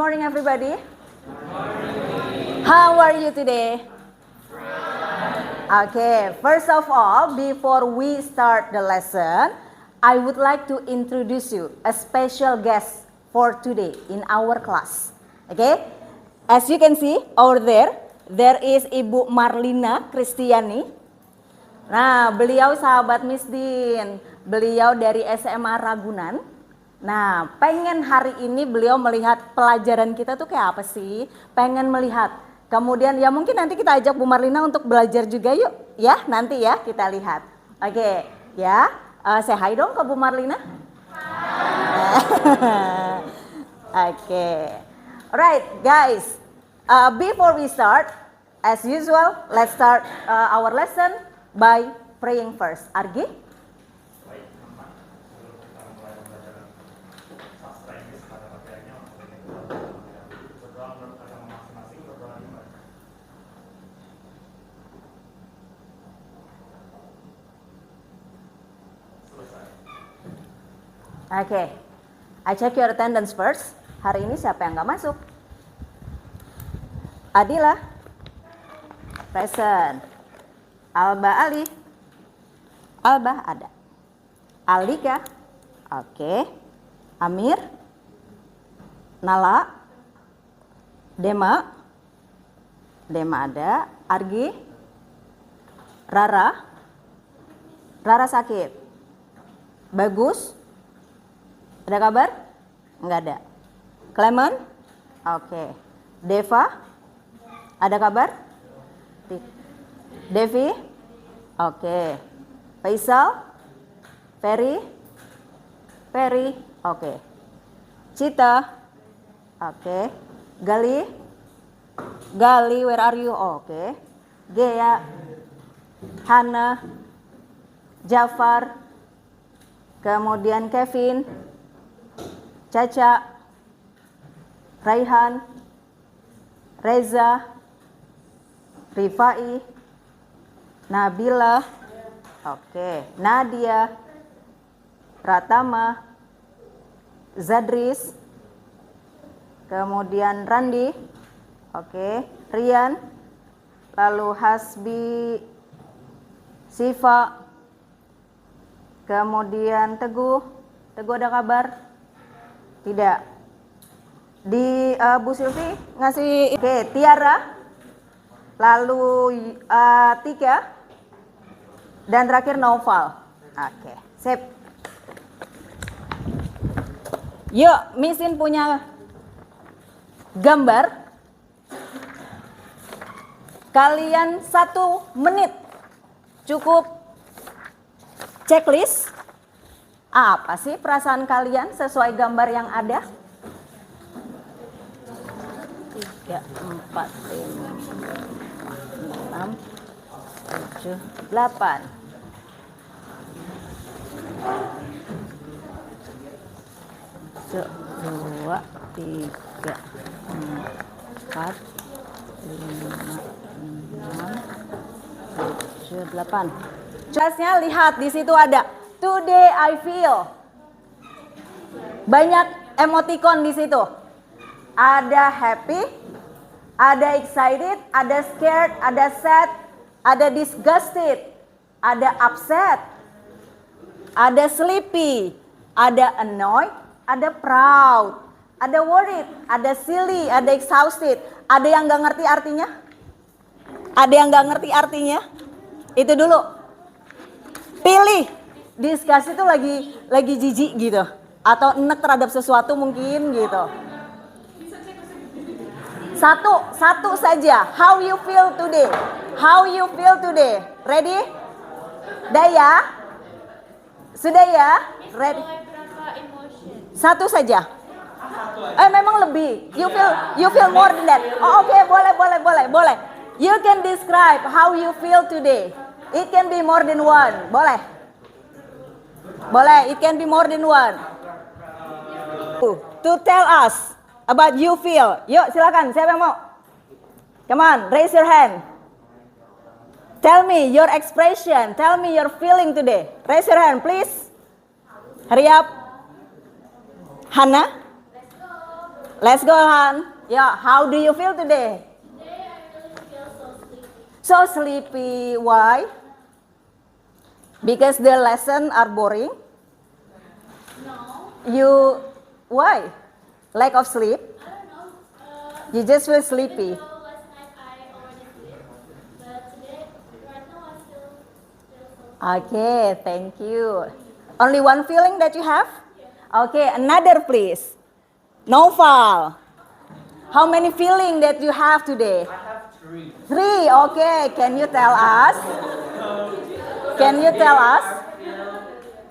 morning, everybody. How are you today? Okay, first of all, before we start the lesson, I would like to introduce you a special guest for today in our class. Okay, as you can see over there is Ibu Marlina Kristiani. Nah, beliau sahabat Miss Din, beliau dari SMA Ragunan. Nah, pengen hari ini beliau melihat pelajaran kita tuh kayak apa sih? Pengen melihat. Kemudian ya mungkin nanti kita ajak Bu Marlina untuk belajar juga yuk. Ya, nanti ya kita lihat. Oke, ya. Say hi dong ke Bu Marlina. Oke. Alright, guys. Before we start, as usual, let's start our lesson by praying first. Argi? Oke, I check your attendance first. Hari ini siapa yang nggak masuk? Adila, present. Alba Ali, Alba ada. Alika, oke. Amir, Nala, Dema, Dema ada. Argi, Rara, Rara sakit. Bagus. Ada kabar? Enggak ada. Clement? Oke. Deva? Ada kabar? Devi? Oke. Faisal? Ferry? Ferry? Oke. Cita? Oke. Gali? Gali, where are you? Oke. Gea? Hana? Jafar? Kemudian Kevin? Caca, Raihan, Reza, Rifai, Nabila, oke, Nadia, Pratama, Zadris, kemudian Randi, oke, Rian, lalu Hasbi, Siva, kemudian Teguh, Teguh ada kabar? Tidak. Di Bu Silvi ngasih. Oke, Tiara. Lalu Tika. Dan terakhir Noval. Oke, sip. Yuk, Missin punya gambar. Kalian 1 menit cukup checklist. Apa sih perasaan kalian sesuai gambar yang ada? 3, 4, 5, 6, 7, 8. So, 2, 3, 4, 5, 6, 7, 8. Jelasnya lihat di situ ada. Today I feel. Banyak emoticon di situ. Ada happy, ada excited, ada scared, ada sad, ada disgusted, ada upset, ada sleepy, ada annoyed, ada proud, ada worried, ada silly, ada exhausted. Ada yang nggak ngerti artinya? Ada yang nggak ngerti artinya? Itu dulu. Pilih. Discuss itu lagi jijik gitu atau enek terhadap sesuatu mungkin gitu. Satu saja. How you feel today? How you feel today? Ready? Daya? Sudah ya? Ready? Satu saja. Memang lebih. You feel more than that. Oh, oke, boleh. You can describe how you feel today. It can be more than one. Boleh. Boleh, it can be more than one. To tell us about you feel. Yuk silakan, siapa yang mau? Come on, raise your hand. Tell me your expression. Tell me your feeling today. Raise your hand, please. Hurry up. Hana? Let's go on. Yeah, how do you feel today? Today I really feel so sleepy. So sleepy. Why? Because the lesson are boring. No, You, why? Lack of sleep. I don't know. You just feel Even sleepy. though last night I already slept, but today, right now I still feel so sleepy. Okay, thank you. Only one feeling that you have? Okay, another please. Noval. How many feeling that you have today? I have three. Three, okay. Can you tell us? Can you tell us? I feel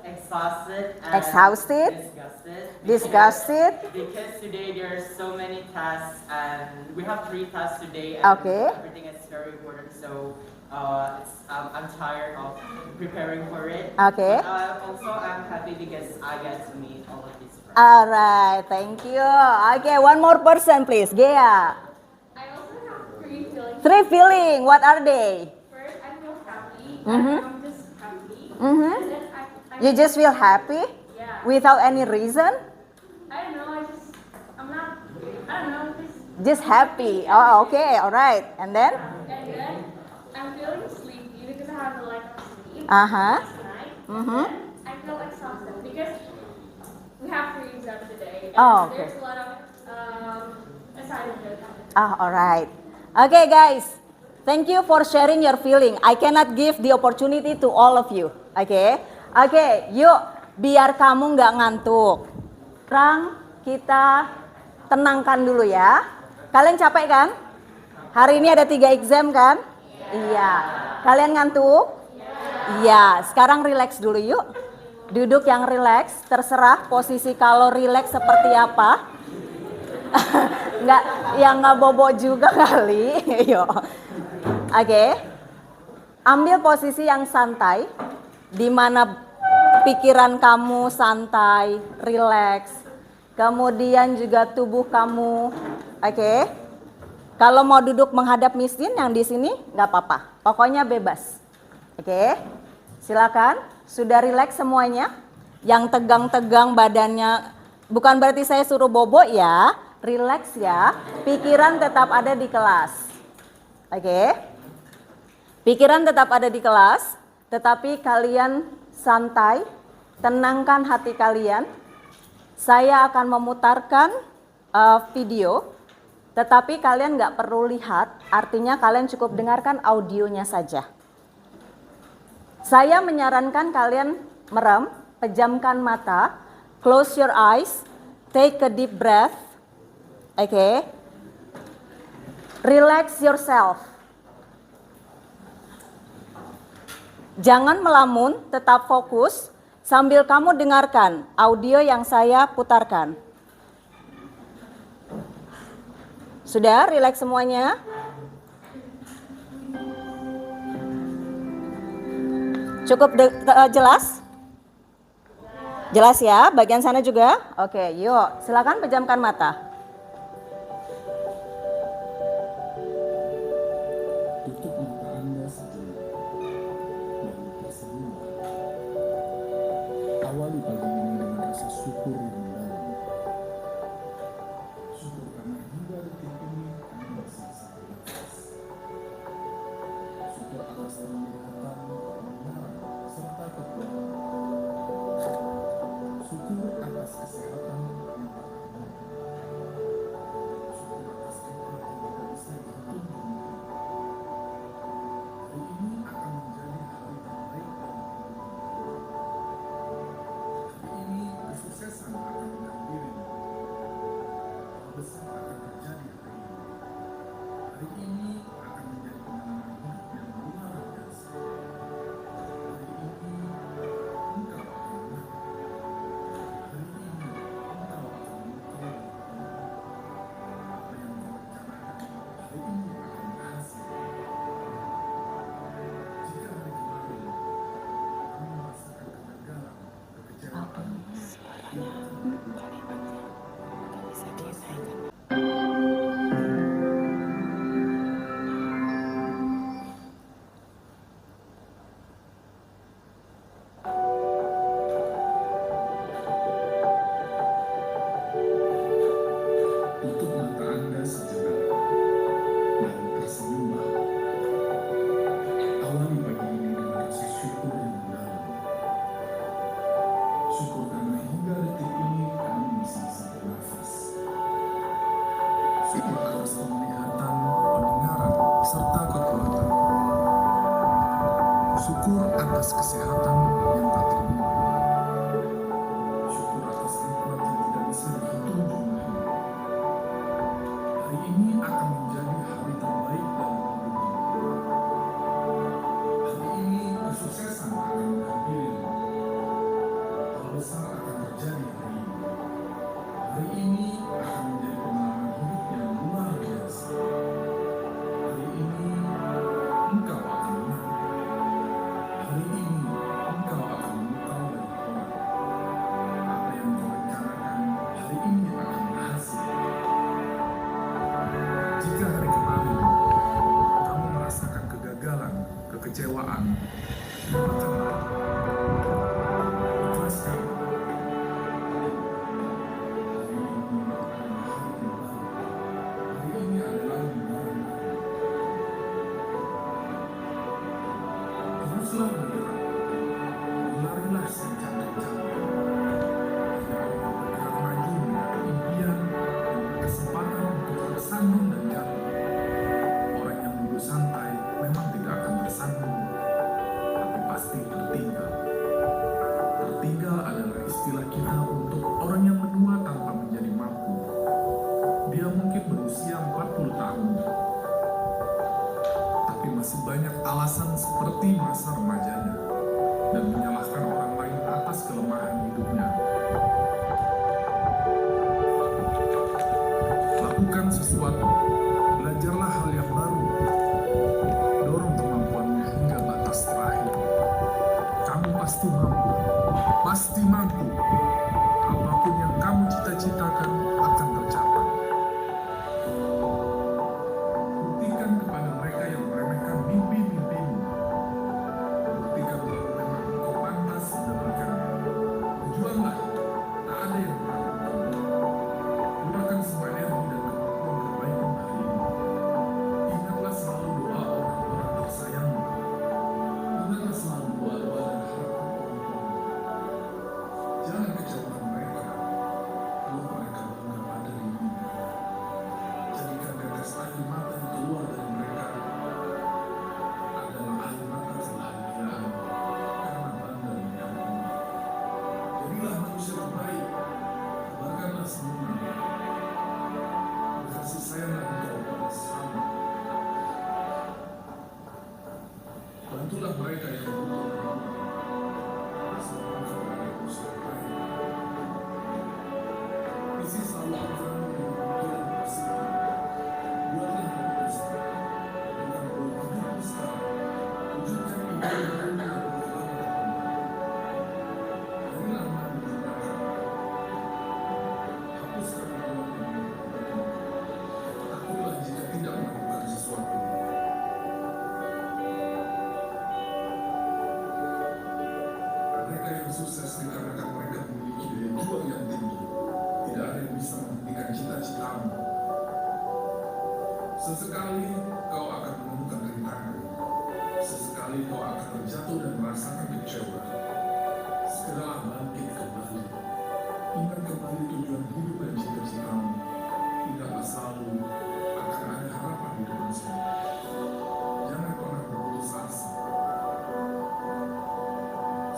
exhausted and Exhausted? disgusted. Disgusted? Because today there are so many tasks and we have 3 tasks today and Okay. everything is very important. So I'm tired of preparing for it. Okay. But, also I'm happy because I get to meet all of these friends. Alright, thank you. Okay, one more person please. Gea. I also have 3 feelings. Three feeling, what are they? First, I feel happy. Mhm. I'm just happy. Mhm. And then You just feel happy? Yeah. Without any reason? I don't know. I'm not. I don't know. Just happy. Oh, okay, alright. And then? And then I'm feeling sleepy because I have a lack of sleep Uh-huh. last night. Mhm. And then I feel exhausted because we have 3 exams today. And Oh, okay. there's a lot of assignments. Alright. Okay guys, thank you for sharing your feeling. I cannot give the opportunity to all of you. Oke, yuk biar kamu nggak ngantuk. Sekarang kita tenangkan dulu ya. Kalian capek kan? Hari ini ada 3 exam kan? Iya. Kalian ngantuk? Iya. Sekarang relax dulu yuk. Duduk yang relax, terserah posisi kalau relax seperti apa. Nggak, yang nggak bobo juga kali. Yuk. Oke. Ambil posisi yang santai, di mana pikiran kamu santai, relax. Kemudian juga tubuh kamu, oke. Kalau mau duduk menghadap mesin yang di sini nggak apa-apa. Pokoknya bebas. Oke. Silakan. Sudah relax semuanya? Yang tegang-tegang badannya, bukan berarti saya suruh bobo ya. Relax ya. Pikiran tetap ada di kelas. Oke. Pikiran tetap ada di kelas, tetapi kalian santai, tenangkan hati kalian. Saya akan memutarkan video, tetapi kalian nggak perlu lihat, artinya kalian cukup dengarkan audionya saja. Saya menyarankan kalian merem, pejamkan mata, close your eyes, take a deep breath, okay? Relax yourself. Jangan melamun, tetap fokus sambil kamu dengarkan audio yang saya putarkan. Sudah, relax semuanya? Cukup jelas? Jelas ya, bagian sana juga? Oke, yuk silakan pejamkan mata. Tutup mata Anda sejenak, lalu tersenyum. Awali pagi ini dengan rasa syukur yang mendalam. Syukur karena hingga detik ini Anda masih bisa bernafas. Syukur atas penglihatan, pendengaran, serta kekuatan. Syukur atas kesehatan yang tak ternama. Syukur atas tempat yang kita bisa jantung dunia. Hari ini akan menjadi hari terbaik dalam kehidupan. Hari ini kesuksesan akan menghampirimu. Hal besar akan terjadi hari ini. Hari ini akan menjadi pengalaman hidup yang luar biasa. Syukur atas kesehatan yang tak ternilai. Syukur atas nikmat yang tidak bisa dihitung jumlahnya. Hari ini akan menjadi hari terbaik dalam hidupmu. Hari ini kesuksesan akan menghampiri. Hal besar akan terjadi hari ini. Hari ini akan menjadi pengalaman hidup yang luar biasa. Hari ini engkau akan menang. Hari ini engkau akan mengetahui dari orang. Apa yang kau rencanakan hari ini akan berhasil. Jika hari kemarin kamu merasakan kegagalan, kekecewaan, lupakanlah. Ikhlaskan. Hari ini adalah lembaran baru. Teruslah bergerak. Larilah sencapek-capek. Bergerak maju menghadapi impian dan kesempatan untuk bersandung dan jatuh. Orang yang duduk santai memang tidak akan bersandung, tapi pasti tertinggal. Tertinggal adalah istilah kita untuk orang yang menua tanpa menjadi mampu. Dia mungkin berusia 40 tahun, tapi masih banyak alasan seperti masa remajanya dan menyalahkan orang lain atas kelemahan hidupnya. Lakukan sesuatu, belajarlah hal yang baru, dorong kemampuanmu hingga batas terakhir. Kamu pasti mampu, pasti mampu. Apapun yang kamu cita-citakan akan tercapai. Buktikan kepada mereka yang meremehkan mimpi-mimpimu. Buktikan bahwa memang engkau pantas mendapatkannya. Berjuanglah, tak ada yang menaklukkan. Gunakan semua energi dan kemampuan terbaikmu hari ini. Ingatlah selalu doa orang-orang tersayangmu. Ingatlah selalu doa-doa dan harapan orang tuamu. Jangan kecewakan mereka. Buat mereka bangga pada dirimu. Jadikan tetes air mata yang keluar dari mereka adalah air mata kebahagiaan karena bangga melihatmu. Jadilah manusia terbaik. Tebarkanlah senyuman. Berkasih sayanglah engkau pada sesama. Bantulah mereka yang membutuhkan. Sebab engkau adalah manusia terbaik. Isi selalu alfarmu dengan pemikiran bersih. Buatlah hidup bersih. Bukan buat hidup sekarang. Wujudkan ide yang rendah dan berkelanjutan. Berilah madu tindakan. Hapuskan kegagalan yang memperbaiki. Takutlah jika tidak melakukan sesuatu. Mereka yang sukses dikarenakan mereka memiliki daya juang yang tinggi. Tidak ada yang bisa menghentikan cita-citamu. Sesekali kau akan menemukan rintangan. Sesekali kau akan terjatuh dan merasakan kecewa. Segeralah bangkit kembali. Ingat kembali tujuan hidup dan cita-citamu. Ingatlah selalu akan ada harapan di depan sana. Jangan pernah berputus asa.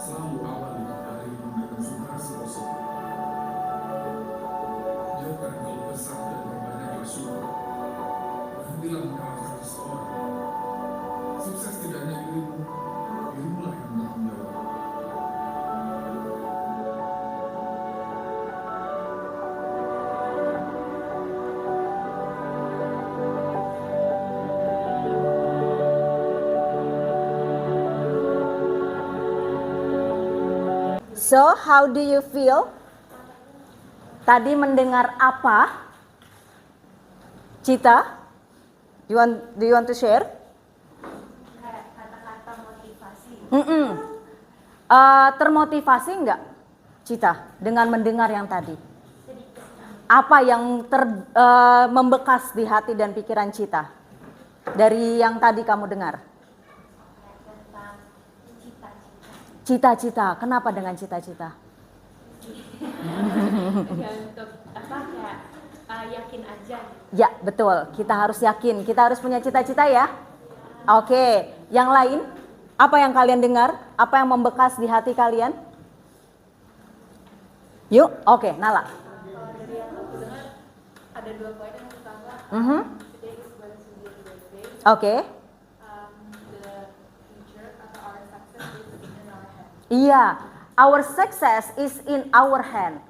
Selalu awali harimu dengan vibrasi positif. Jauhkan keluh kesah dan perbanyaklah syukur. Berhentilah menyalahkan seseorang. Sukses tidak hanya dirimu, dirimulah yang bertanggung jawab. So, how do you feel? Tadi mendengar apa? Cita? Do you want to share? Kayak kata-kata motivasi. Termotivasi enggak, Cita, dengan mendengar yang tadi? Apa yang membekas di hati dan pikiran Cita dari yang tadi kamu dengar? Tentang cita-cita. Cita-cita. Kenapa dengan cita-cita? Untuk apa kayak yakin aja. Ya, betul. Kita harus yakin. Kita harus punya cita-cita ya. Oke. Yang lain, Apa yang kalian dengar? Apa yang membekas di hati kalian? Yuk, oke, Nala. Kalau dari yang aku dengar ada 2 poin yang pertama, Mhm. today is going to be a great day. Oke. The future atau our success is in our hands. Iya, our success is in our hand.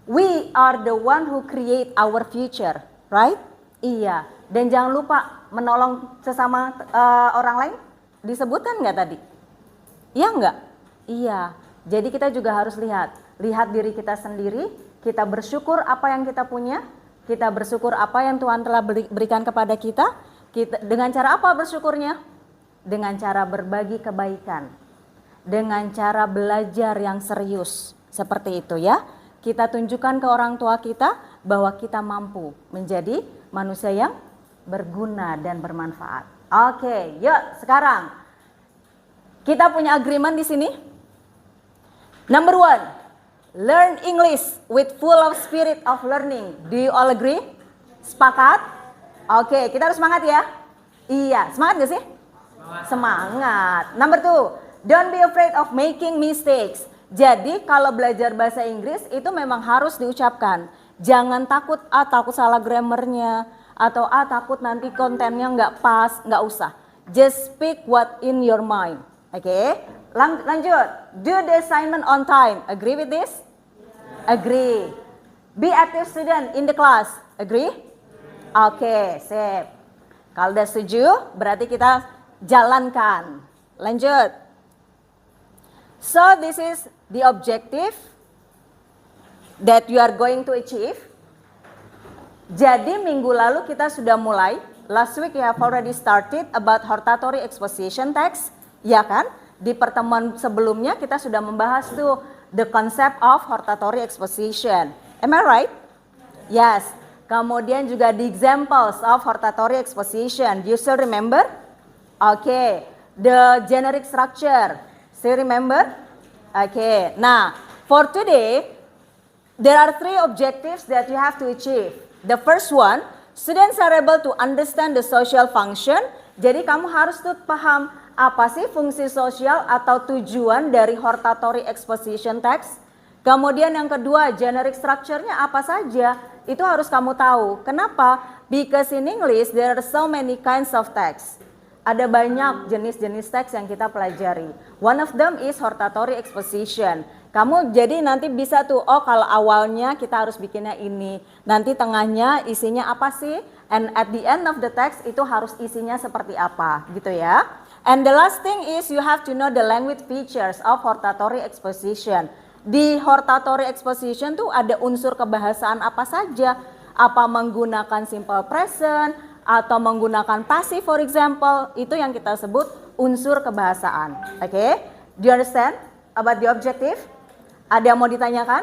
We are the one who create our future, right? Iya. Dan jangan lupa menolong sesama orang lain. Disebutkan nggak tadi? Iya nggak? Iya. Jadi kita juga harus lihat diri kita sendiri. Kita bersyukur apa yang kita punya. Kita bersyukur apa yang Tuhan telah berikan kepada kita. Dengan cara apa bersyukurnya? Dengan cara berbagi kebaikan. Dengan cara belajar yang serius. Seperti itu ya. Kita tunjukkan ke orang tua kita bahwa kita mampu menjadi manusia yang berguna dan bermanfaat. Oke, yuk sekarang kita punya agreement di sini. Number 1, learn English with full of spirit of learning. Do you all agree? Sepakat? Oke, kita harus semangat ya. Iya, semangat gak sih? Semangat. Number 2, don't be afraid of making mistakes. Jadi kalau belajar bahasa Inggris itu memang harus diucapkan. Jangan takut, takut salah grammarnya, atau takut nanti kontennya nggak pas, nggak usah. Just speak what in your mind. Oke, lanjut. Do the assignment on time. Agree with this? Agree. Be active student in the class. Agree? Oke, sip. Kalau udah setuju, berarti kita jalankan. Lanjut. So this is the objective that you are going to achieve. Jadi minggu lalu kita sudah mulai. Last week we have already started about hortatory exposition text, ya kan? Di pertemuan sebelumnya kita sudah membahas tuh the concept of hortatory exposition. Am I right? Yes. Kemudian juga the examples of hortatory exposition. Do you still remember? Okay. The generic structure. Still remember? Okay. Nah, for today there are 3 objectives that you have to achieve. The first one, students are able to understand the social function. Jadi kamu harus tuh paham apa sih fungsi sosial atau tujuan dari hortatory exposition text. Kemudian yang kedua, generic structure-nya apa saja, itu harus kamu tahu. Kenapa? Because in English there are so many kinds of text. Ada banyak jenis-jenis teks yang kita pelajari. One of them is hortatory exposition. Kamu jadi nanti bisa tuh, oh kalau awalnya kita harus bikinnya ini, nanti tengahnya isinya apa sih, and at the end of the text itu harus isinya seperti apa, gitu ya. And the last thing is you have to know the language features of hortatory exposition. Di hortatory exposition tuh ada unsur kebahasaan apa saja, apa menggunakan simple present, atau menggunakan passive for example, itu yang kita sebut unsur kebahasaan. Oke, do you understand about the objective? Ada yang mau ditanyakan?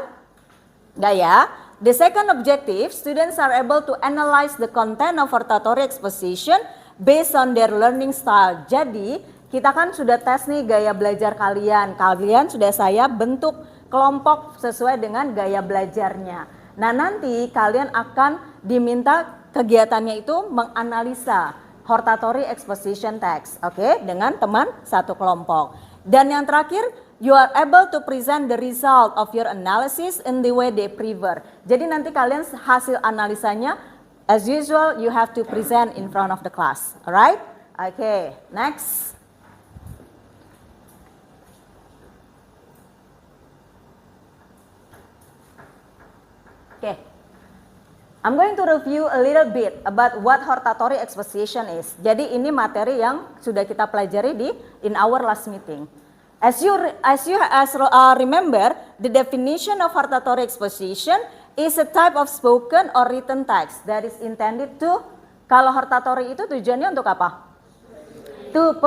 Enggak ya? The second objective, students are able to analyze the content of hortatory exposition based on their learning style. Jadi, kita kan sudah tes nih gaya belajar kalian. Kalian sudah saya bentuk kelompok sesuai dengan gaya belajarnya. Nah, nanti kalian akan diminta kegiatannya itu menganalisa hortatory exposition text, oke, dengan teman satu kelompok. Dan yang terakhir, you are able to present the result of your analysis in the way they prefer. Jadi nanti kalian hasil analisanya, as usual, you have to present in front of the class, alright? Okay, next. Okay. I'm going to review a little bit about what hortatory exposition is. Jadi ini materi yang sudah kita pelajari in our last meeting. As you remember, the definition of hortatory exposition is a type of spoken or written text that is intended to, kalau hortatory itu tujuannya untuk apa? To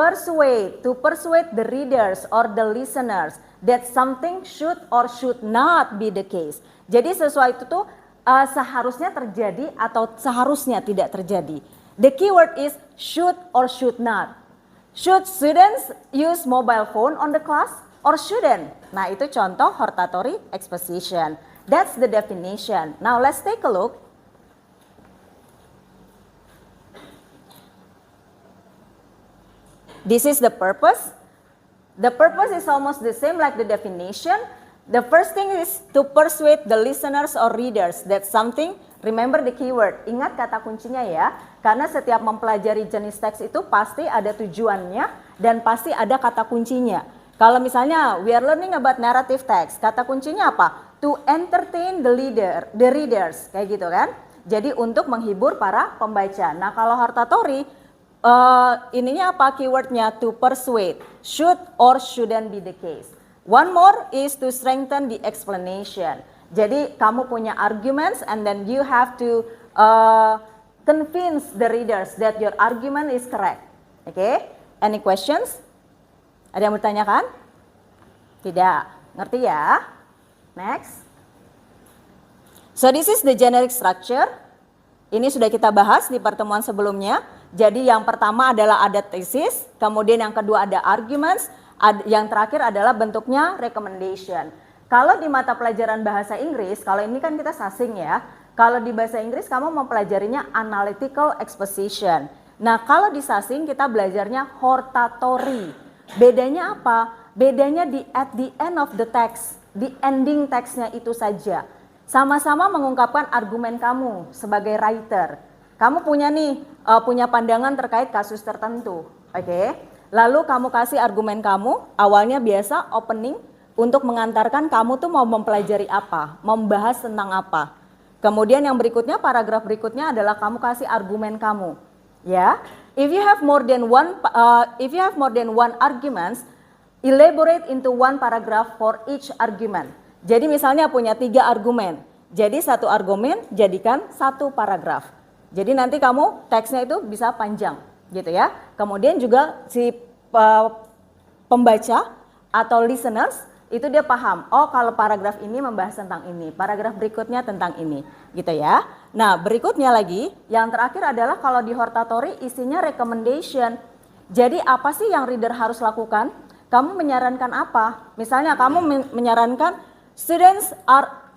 persuade the readers or the listeners that something should or should not be the case. Jadi sesuatu itu seharusnya terjadi atau seharusnya tidak terjadi. The keyword is should or should not. Should students use mobile phone on the class or shouldn't? Nah, itu contoh hortatory exposition. That's the definition. Now let's take a look. This is the purpose. The purpose is almost the same like the definition. The first thing is to persuade the listeners or readers that something, remember the keyword, ingat kata kuncinya ya, karena setiap mempelajari jenis teks itu pasti ada tujuannya dan pasti ada kata kuncinya. Kalau misalnya we are learning about narrative text, kata kuncinya apa? To entertain the readers, kayak gitu kan. Jadi untuk menghibur para pembaca. Nah kalau hortatory, ininya apa keywordnya? To persuade, should or shouldn't be the case. One more is to strengthen the explanation. Jadi kamu punya arguments and then you have to convince the readers that your argument is correct. Okay? Any questions? Ada yang bertanyakan? Tidak. Ngerti ya? Next. So this is the generic structure. Ini sudah kita bahas di pertemuan sebelumnya. Jadi yang pertama adalah ada thesis, kemudian yang kedua ada arguments, yang terakhir adalah bentuknya recommendation. Kalau di mata pelajaran bahasa Inggris, kalau ini kan kita sasing ya, kalau di bahasa Inggris kamu mempelajarinya analytical exposition. Nah kalau di sasing kita belajarnya hortatory. Bedanya apa? Bedanya di at the end of the text, di ending teksnya itu saja. Sama-sama mengungkapkan argumen kamu sebagai writer. Kamu punya nih, punya pandangan terkait kasus tertentu, oke? Lalu kamu kasih argumen kamu, awalnya biasa opening untuk mengantarkan kamu tuh mau mempelajari apa, membahas tentang apa. Kemudian yang berikutnya, paragraf berikutnya adalah kamu kasih argumen kamu, ya. If you have more than one arguments, elaborate into one paragraph for each argument. Jadi misalnya punya 3 argumen, jadi satu argumen jadikan 1 paragraf. Jadi nanti kamu teksnya itu bisa panjang gitu ya. Kemudian juga si pembaca atau listeners itu dia paham, oh kalau paragraf ini membahas tentang ini, paragraf berikutnya tentang ini gitu ya. Nah berikutnya lagi, yang terakhir adalah kalau di hortatory isinya recommendation. Jadi apa sih yang reader harus lakukan? Kamu menyarankan apa? Misalnya kamu menyarankan students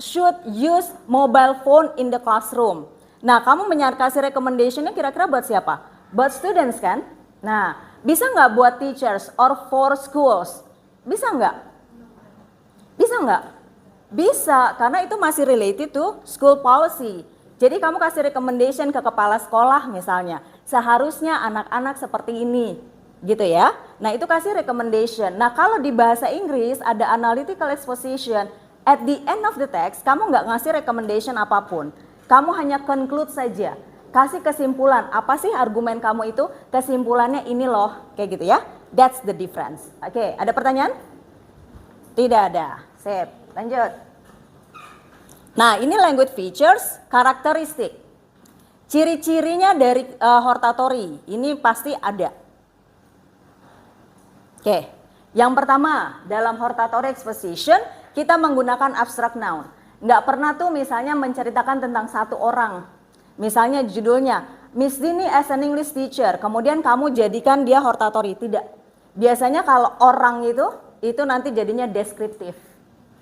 should use mobile phone in the classroom. Nah, kamu kasih recommendation-nya kira-kira buat siapa? Buat students kan? Nah, bisa nggak buat teachers or for schools? Bisa nggak? Bisa nggak? Bisa, karena itu masih related to school policy. Jadi kamu kasih recommendation ke kepala sekolah misalnya, seharusnya anak-anak seperti ini, gitu ya. Nah, itu kasih recommendation. Nah, kalau di bahasa Inggris ada analytical exposition, at the end of the text, kamu nggak ngasih recommendation apapun. Kamu hanya conclude saja, kasih kesimpulan, apa sih argumen kamu itu, kesimpulannya ini loh, kayak gitu ya. That's the difference. Oke, ada pertanyaan? Tidak ada, sip, lanjut. Nah ini language features, karakteristik. Ciri-cirinya dari hortatory, ini pasti ada. Oke, yang pertama dalam hortatory exposition, kita menggunakan abstract noun. Nggak pernah tuh misalnya menceritakan tentang satu orang. Misalnya judulnya, Miss Dini as an English teacher, kemudian kamu jadikan dia hortatory. Tidak. Biasanya kalau orang itu nanti jadinya deskriptif.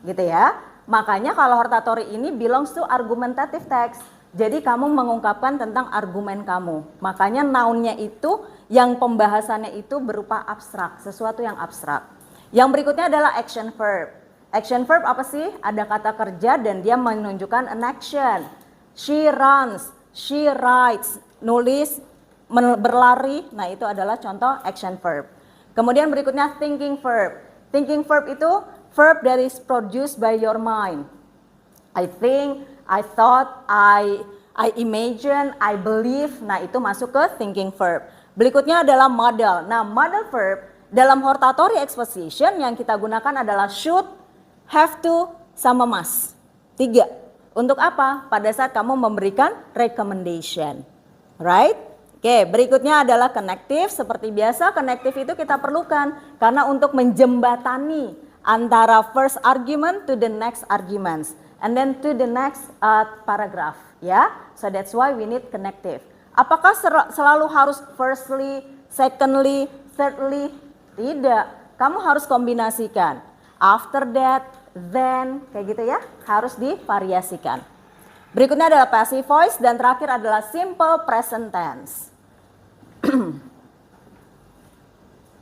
Gitu ya. Makanya kalau hortatory ini belongs to argumentative text. Jadi kamu mengungkapkan tentang argumen kamu. Makanya noun-nya itu, yang pembahasannya itu berupa abstrak, sesuatu yang abstrak. Yang berikutnya adalah action verb. Action verb apa sih? Ada kata kerja dan dia menunjukkan an action. She runs, she writes, nulis, berlari. Nah itu adalah contoh action verb. Kemudian berikutnya thinking verb. Thinking verb itu verb that is produced by your mind. I think, I thought, I imagine, I believe. Nah itu masuk ke thinking verb. Berikutnya adalah model. Nah model verb dalam hortatory exposition yang kita gunakan adalah should, have to, sama must. 3. Untuk apa? Pada saat kamu memberikan recommendation. Right? Oke, berikutnya adalah connective. Seperti biasa, connective itu kita perlukan karena untuk menjembatani antara first argument to the next arguments and then to the next paragraph, ya. So that's why we need connective. Apakah selalu harus firstly, secondly, thirdly? Tidak. Kamu harus kombinasikan. After that, then, kayak gitu ya, harus divariasikan. Berikutnya adalah passive voice dan terakhir adalah simple present tense.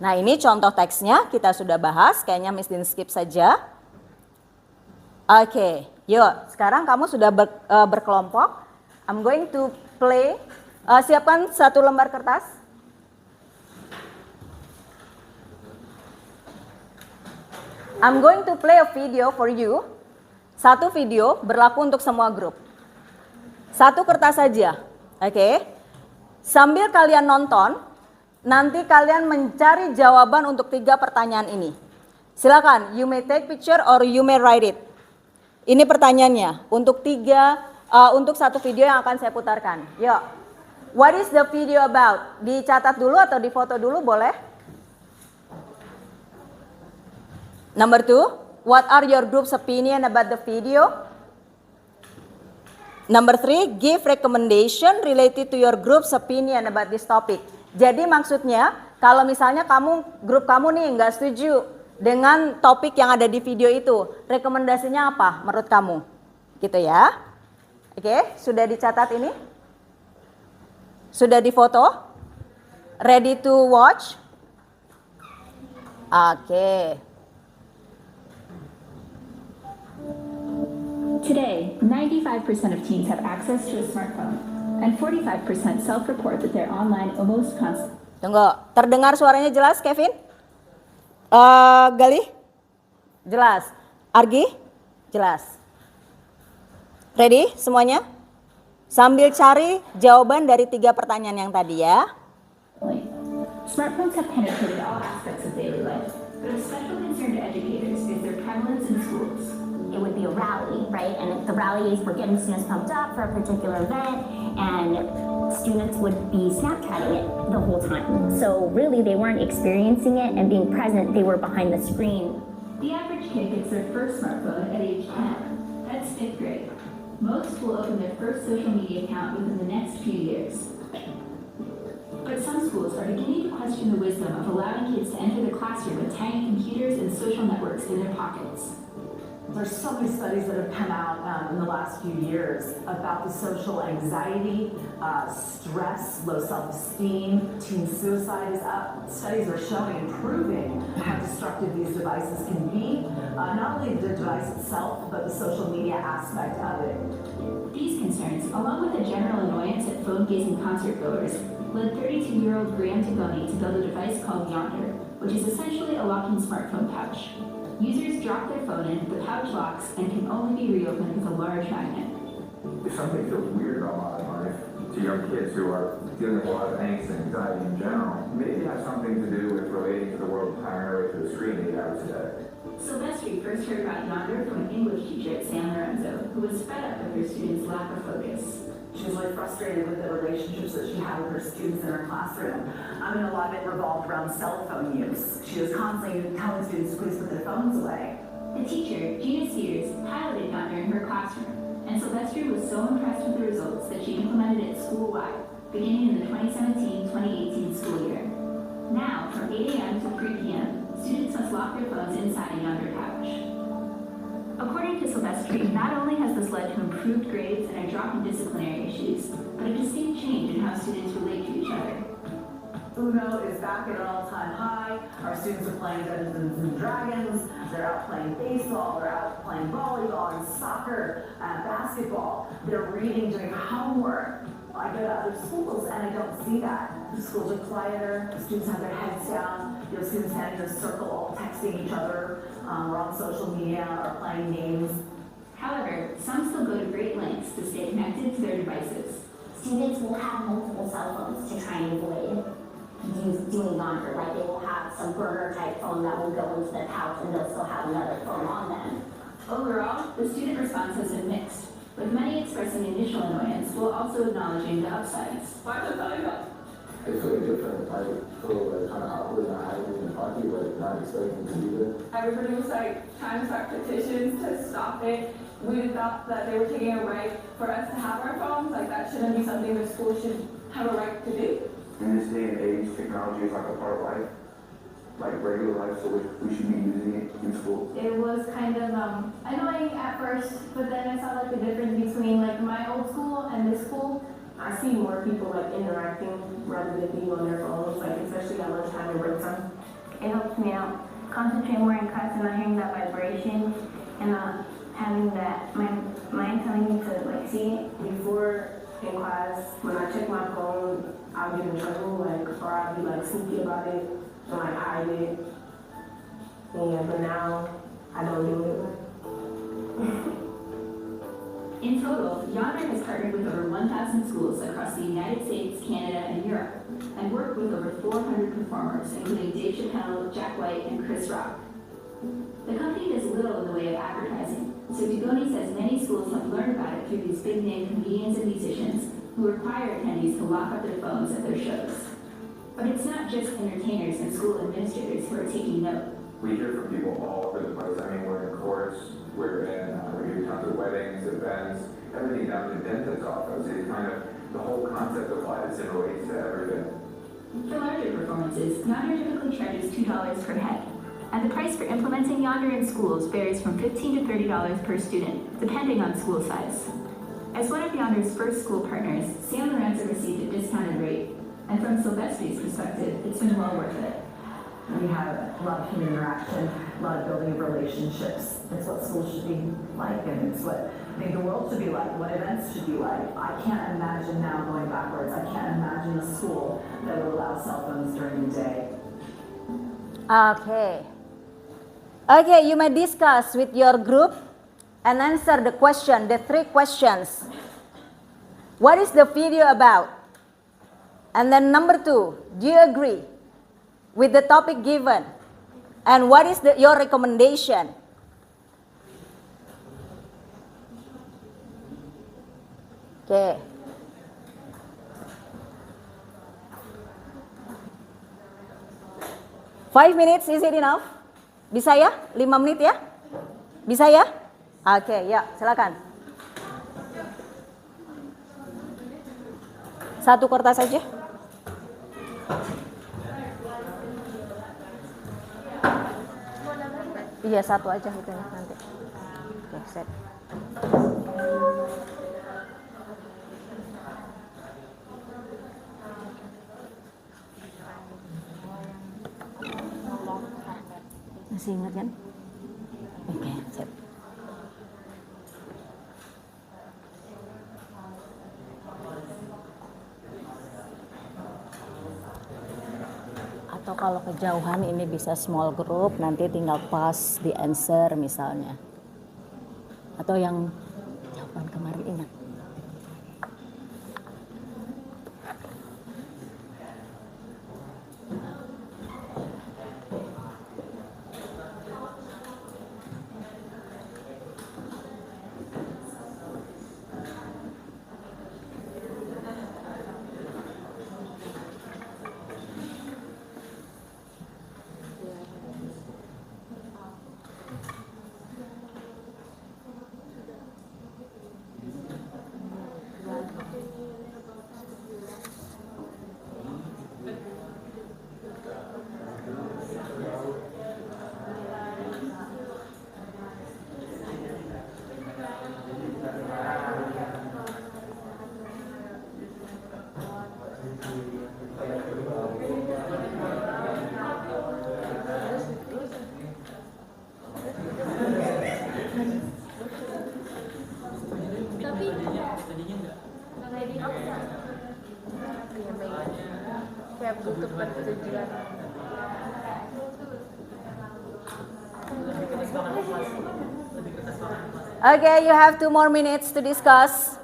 Nah, ini contoh teksnya kita sudah bahas, kayaknya Miss Din skip saja. Oke, yuk sekarang kamu sudah berkelompok. I'm going to play, siapkan satu lembar kertas. I'm going to play a video for you. Satu video berlaku untuk semua grup. Satu kertas saja, oke. Sambil kalian nonton, nanti kalian mencari jawaban untuk 3 pertanyaan ini. Silakan, you may take picture or you may write it. Ini pertanyaannya untuk untuk satu video yang akan saya putarkan. Yuk, what is the video about? Dicatat dulu atau difoto dulu boleh? Number 2, what are your group's opinion about the video? Number 3, give recommendation related to your group's opinion about this topic. Jadi maksudnya kalau misalnya grup kamu nih nggak setuju dengan topik yang ada di video itu, rekomendasinya apa menurut kamu? Gitu ya. Oke, sudah dicatat ini? Sudah difoto? Ready to watch? Oke. Today, 95% of teens have access to a smartphone, and 45% self-report that they're online almost constantly. Tunggu, terdengar suaranya jelas, Kevin? Gali? Jelas. Argi? Jelas. Ready semuanya? Sambil cari jawaban dari 3 pertanyaan yang tadi ya. Smartphones have penetrated all aspects of daily life, but of special concern to educators is their prevalence in schools. It would be a rally, right? And the rallies were getting students pumped up for a particular event, and students would be Snapchatting it the whole time. So really, they weren't experiencing it and being present, they were behind the screen. The average kid gets their first smartphone at age 10. That's 5th grade. Most will open their first social media account within the next few years. But some schools are beginning to question the wisdom of allowing kids to enter the classroom with tiny computers and social networks in their pockets. There's so many studies that have come out in the last few years about the social anxiety, stress, low self-esteem, teen suicide is up. Studies are showing and proving how destructive these devices can be, not only the device itself, but the social media aspect of it. These concerns, along with a general annoyance at phone-gazing concert goers, led 32-year-old Graham Tigoni to build a device called Yonder, which is essentially a locking smartphone pouch. Users drop their phone in, the pouch locks, and can only be reopened with a large magnet. If something feels weird about modern life to young kids who are dealing with a lot of angst and anxiety in general, maybe it has something to do with relating to the world primarily through the screen they have today. Silvestri first heard about Yonder from an English teacher at San Lorenzo, who was fed up with her students' lack of focus. She was really frustrated with the relationships that she had with her students in her classroom. I mean, a lot of it revolved around cell phone use. She was constantly telling students to please put their phones away. The teacher, Gina Sears, piloted Yonder in her classroom, and Silvestri was so impressed with the results that she implemented it school-wide, beginning in the 2017-2018 school year. Now, from 8 a.m. to 3 p.m., students must lock their phones inside a Yonder pouch. According to Silvestri, not only has this led to improved grades and a drop in disciplinary issues, but a distinct change in how students relate to each other. Uno is back at an all-time high. Our students are playing Dungeons and Dragons. They're out playing baseball. They're out playing volleyball and soccer, basketball. They're reading, doing homework. I go to other schools and I don't see that. The schools are quieter. The students have their heads down. You know, students standing in a circle, all texting each other, or on social media, or playing games. However, some still go to great lengths to stay connected to their devices. Students will have multiple cell phones to try and avoid doing Yonder. Like they will have some burner type phone that will go into the pouch and they'll still have another phone on them. Overall, the student response has been mixed, with many expressing initial annoyance while also acknowledging the upsides. It's really different. I feel like kind of awkward, not hiding and talking, but not expecting to be there. Everybody was like trying to start petitions to stop it. We thought that they were taking a right for us to have our phones. Like that shouldn't be something the school should have a right to do. In this day and age, technology is like a part of life, like regular life, so we should be using it in school. It was kind of annoying at first, but then I saw like the difference between like my old school and this school. I see more people like interacting rather than being on their phones, like especially at lunchtime and break time. helps me out concentrate more in class and not hearing that vibration and not having that my mind telling me to like see it. Before in class, when I check my phone, I would get in trouble, like, or I'd be like sneaky about it and like hide it. Yeah, but now I don't do it. In total, Yonder has partnered with over 1,000 schools across the United States, Canada, and Europe, and worked with over 400 performers, including Dave Chappelle, Jack White, and Chris Rock. The company does little in the way of advertising, so Dugoni says many schools have learned about it through these big-name comedians and musicians who require attendees to lock up their phones at their shows. But it's not just entertainers and school administrators who are taking note. We hear from people all over the place. I mean, we're in courts, we do tons of weddings, events, everything down to the dentist's office. It's kind of the whole concept of life in relates to everything. For larger performances, Yonder typically charges $2 per head, and the price for implementing Yonder in schools varies from $15 to $30 per student, depending on school size. As one of Yonder's first school partners, San Lorenzo received a discounted rate, and from Silvestri's perspective, it's been well worth it. We have a lot of human interaction, a lot of building of relationships. It's what schools should be like, and it's what I think the world should be like, what events should be like. I can't imagine now going backwards. I can't imagine a school that would allow cell phones during the day. Okay. Okay, you may discuss with your group and answer the question, the 3 questions. What is the video about? And then number 2, do you agree with the topic given? And what is your recommendation? Okay. Five minutes, is it enough? Bisa ya? 5 menit ya? Bisa ya? Oke, ya, silakan. Satu kertas saja. Iya, satu aja itu nanti. Oke, set. Masih ingat kan? Oke, set. Atau kalau kejauhan ini bisa small group, nanti tinggal pas di answer misalnya. Atau yang jawaban kemarin ingat. Okay, you have 2 more minutes to discuss.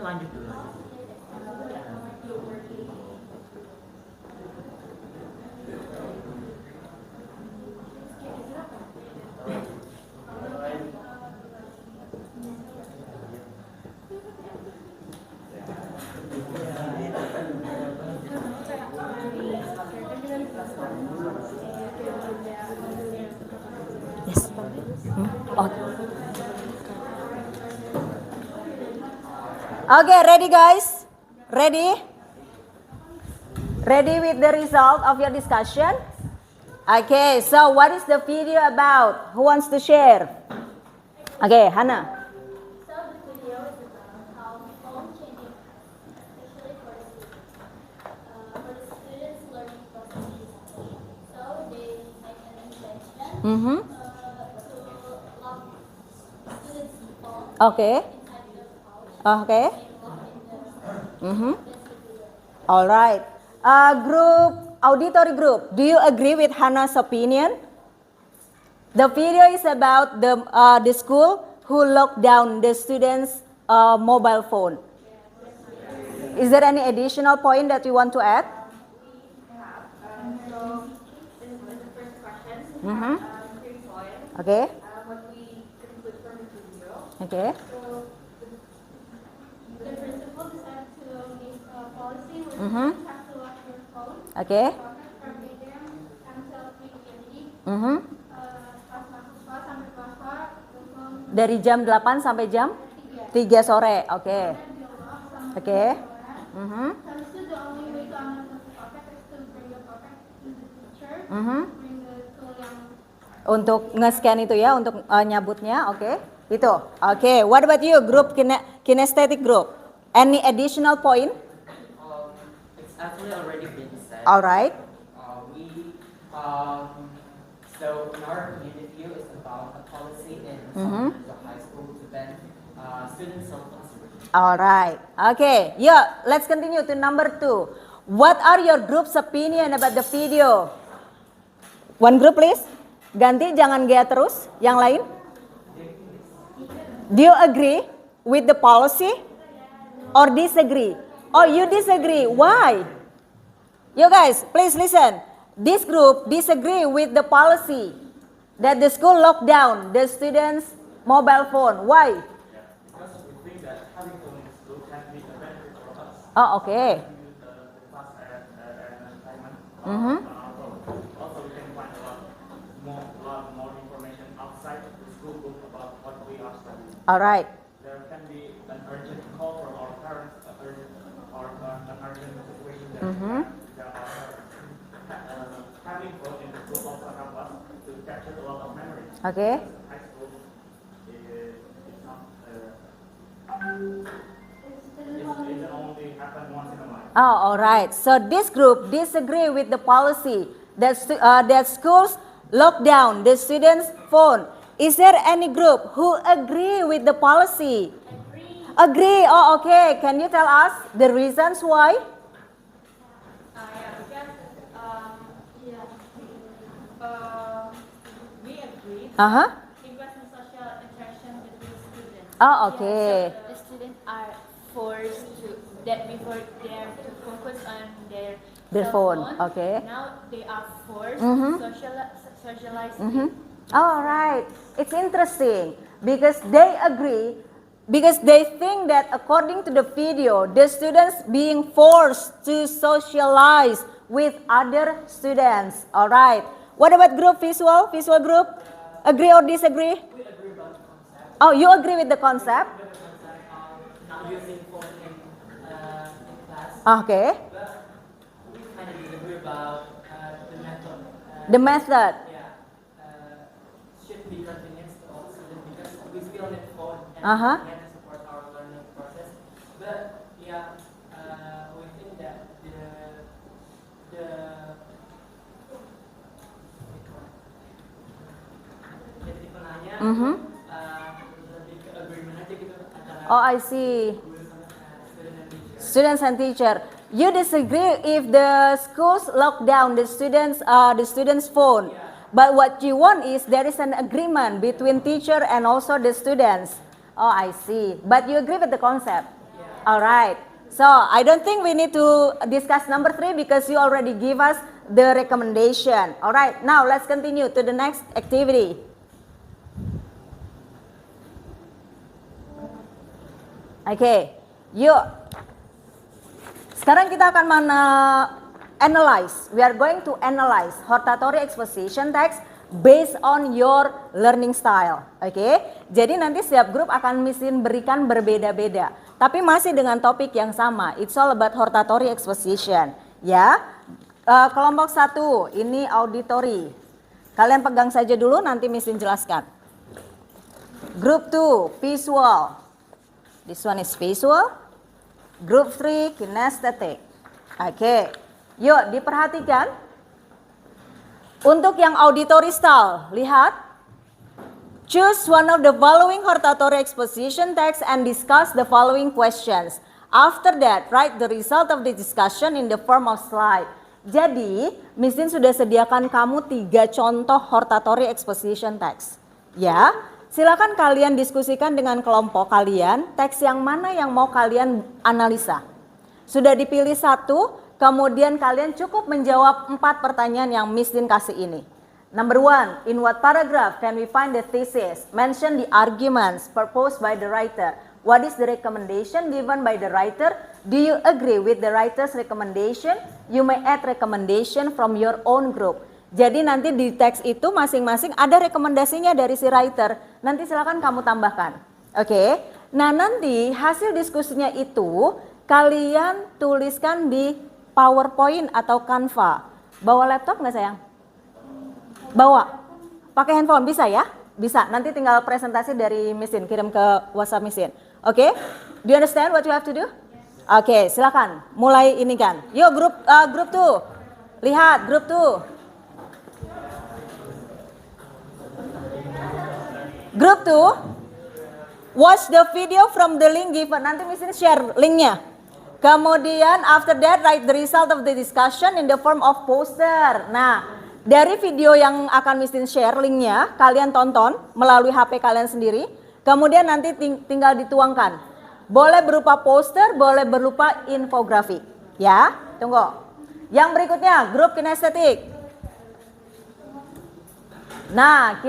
Lanjut dulu. Oh. Okay, ready guys? Ready? Ready with the result of your discussion? Okay, so what is the video about? Who wants to share? Okay, Hannah. So the video is about how phone changing, especially for the students learning processes. So they make an invention Mm-hmm. to lock students' phone Okay. inside the pouch. Okay. They lock in the Mm-hmm. that's the video. All right. Auditory group, do you agree with Hannah's opinion? The video is about the school who locked down the students' mobile phone. Is there any additional point that you want to add? So this is the first question. Mm-hmm. 3 points. Okay. What we conclude from the video. Okay. So the principal decided to make a policy where Mhm. students have to lock their phone Okay. from 8 a.m. until 3 p.m. Mm-hmm. Pas masuk kelas sampai kelas telepon Dari jam 8 sampai jam 3 sore. Oke. di lock sama Oke. orang. Mhm. Habis itu the only way to unlock the pocket is to bring the pocket to the teacher. Mhm. Bring the tool yang Untuk nge-scan itu ya, untuk nyabutnya. Oke. Itu. Oke. What about you, group kinesthetic group? Any additional point? It's actually already been said. All right. So in our community view, it's about a policy in Mhm. the high school to ban student cell phones. All right. Okay. Yeah, let's continue to number 2. What are your group's opinion about the video? One group please. Ganti, jangan gaya terus. Yang lain? Do you agree with the policy or disagree? Oh, you disagree. Why? You guys, please listen. This group disagree with the policy that the school locked down the students' mobile phone. Why? Because we think that having phone in school can be a benefit for us. Oh, okay. Use the class as entertainment. Mhm. Also, we can find a lot more information outside the school book about what we are studying. All right. There can be an urgent call from our parents, an urgent situation that Mhm. having phone in the school also help us to capture a lot of memories. Okay. High school is not it only happen once in a while. Oh, all right. So this group disagree with the policy that schools lock down the students' phone. Is there any group who agree with the policy? Agree. Oh, okay. Can you tell us the reasons why? we agree. Uh-huh. It was a social interaction between students. Oh, okay. So the students are forced to that before they have to focus on their Their cell phone, okay. Now they are forced Mhm. to socialize. Mm-hmm. All right. It's interesting because they agree, because they think that according to the video, the students being forced to socialize with other students. All right. What about group visual? Visual group? Agree or disagree? We agree about the concept. Oh, you agree with the concept? Not using phone in class. Okay. But we kind of disagree about the method. The method. Yeah, should be convenient to all students because we still need phone and Uh-huh. can support our learning process. But yeah, we think that jadi penanya Mhm. lebih ke agreement aja gitu antara Oh, I see. guru sama student and teacher. Students and teacher. You disagree if the schools lock down the students' phone. But what you want is there is an agreement between teacher and also the students. Oh, I see. But you agree with the concept? All right. So I don't think we need to discuss number 3 because you already give us the recommendation. All right. Now let's continue to the next activity. Okay. Yuk. Sekarang kita akan analyze. We are going to analyze hortatory exposition text based on your learning style. Oke, jadi nanti setiap grup akan Missin berikan berbeda-beda, tapi masih dengan topik yang sama. It's all about hortatory exposition. Ya, kelompok 1 ini auditory. Kalian pegang saja dulu, nanti Missin jelaskan. Group 2 visual. This one is visual. Group 3 kinesthetic. Oke, yuk diperhatikan. Untuk yang auditory style, lihat. Choose one of the following hortatory exposition text and discuss the following questions. After that, write the result of the discussion in the form of slide. Jadi, Missin sudah sediakan kamu 3 contoh hortatory exposition text. Ya, silakan kalian diskusikan dengan kelompok kalian, teks yang mana yang mau kalian analisa. Sudah dipilih 1. Kemudian kalian cukup menjawab 4 pertanyaan yang Missin kasih ini. Number 1, in what paragraph can we find the thesis? Mention the arguments proposed by the writer. What is the recommendation given by the writer? Do you agree with the writer's recommendation? You may add recommendation from your own group. Jadi nanti di teks itu masing-masing ada rekomendasinya dari si writer. Nanti silakan kamu tambahkan. Oke. Nah, nanti hasil diskusinya itu kalian tuliskan di PowerPoint atau Canva. Bawa laptop nggak sayang? Bawa. Pakai handphone bisa ya? Bisa. Nanti tinggal presentasi dari Missin, kirim ke WhatsApp Missin. Oke? Do you understand what you have to do? Oke, silakan. Mulai ini kan. Yuk grup 2. Lihat grup 2. Grup 2. Watch the video from the link given. Nanti Missin share linknya. Kemudian after that write the result of the discussion in the form of poster. Nah, dari video yang akan Missin share linknya, kalian tonton melalui HP kalian sendiri. Kemudian nanti tinggal dituangkan. Boleh berupa poster, boleh berupa infografik. Ya, tunggu. Yang berikutnya, grup kinestetik. Nah,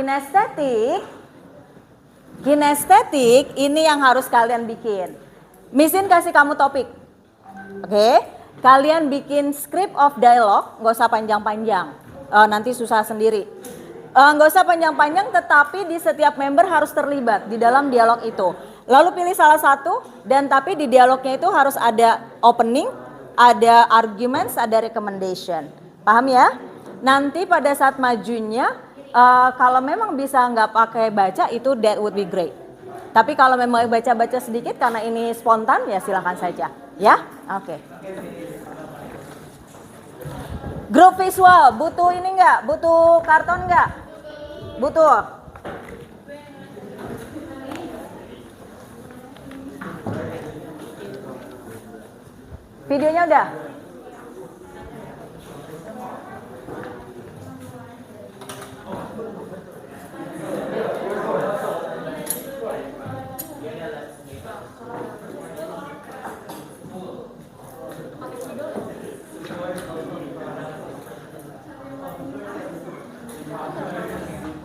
kinestetik ini yang harus kalian bikin. Missin kasih kamu topik. Oke, kalian bikin script of dialogue, nggak usah panjang-panjang, nanti susah sendiri. Nggak usah panjang-panjang, tetapi di setiap member harus terlibat di dalam dialog itu. Lalu pilih salah satu, dan tapi di dialognya itu harus ada opening, ada arguments, ada recommendation. Paham ya? Nanti pada saat majunya, kalau memang bisa nggak pakai baca itu that would be great. Tapi kalau memang baca-baca sedikit karena ini spontan ya silakan saja. Ya? Oke. Grup visual, butuh ini enggak? Butuh karton enggak? Butuh. Videonya udah?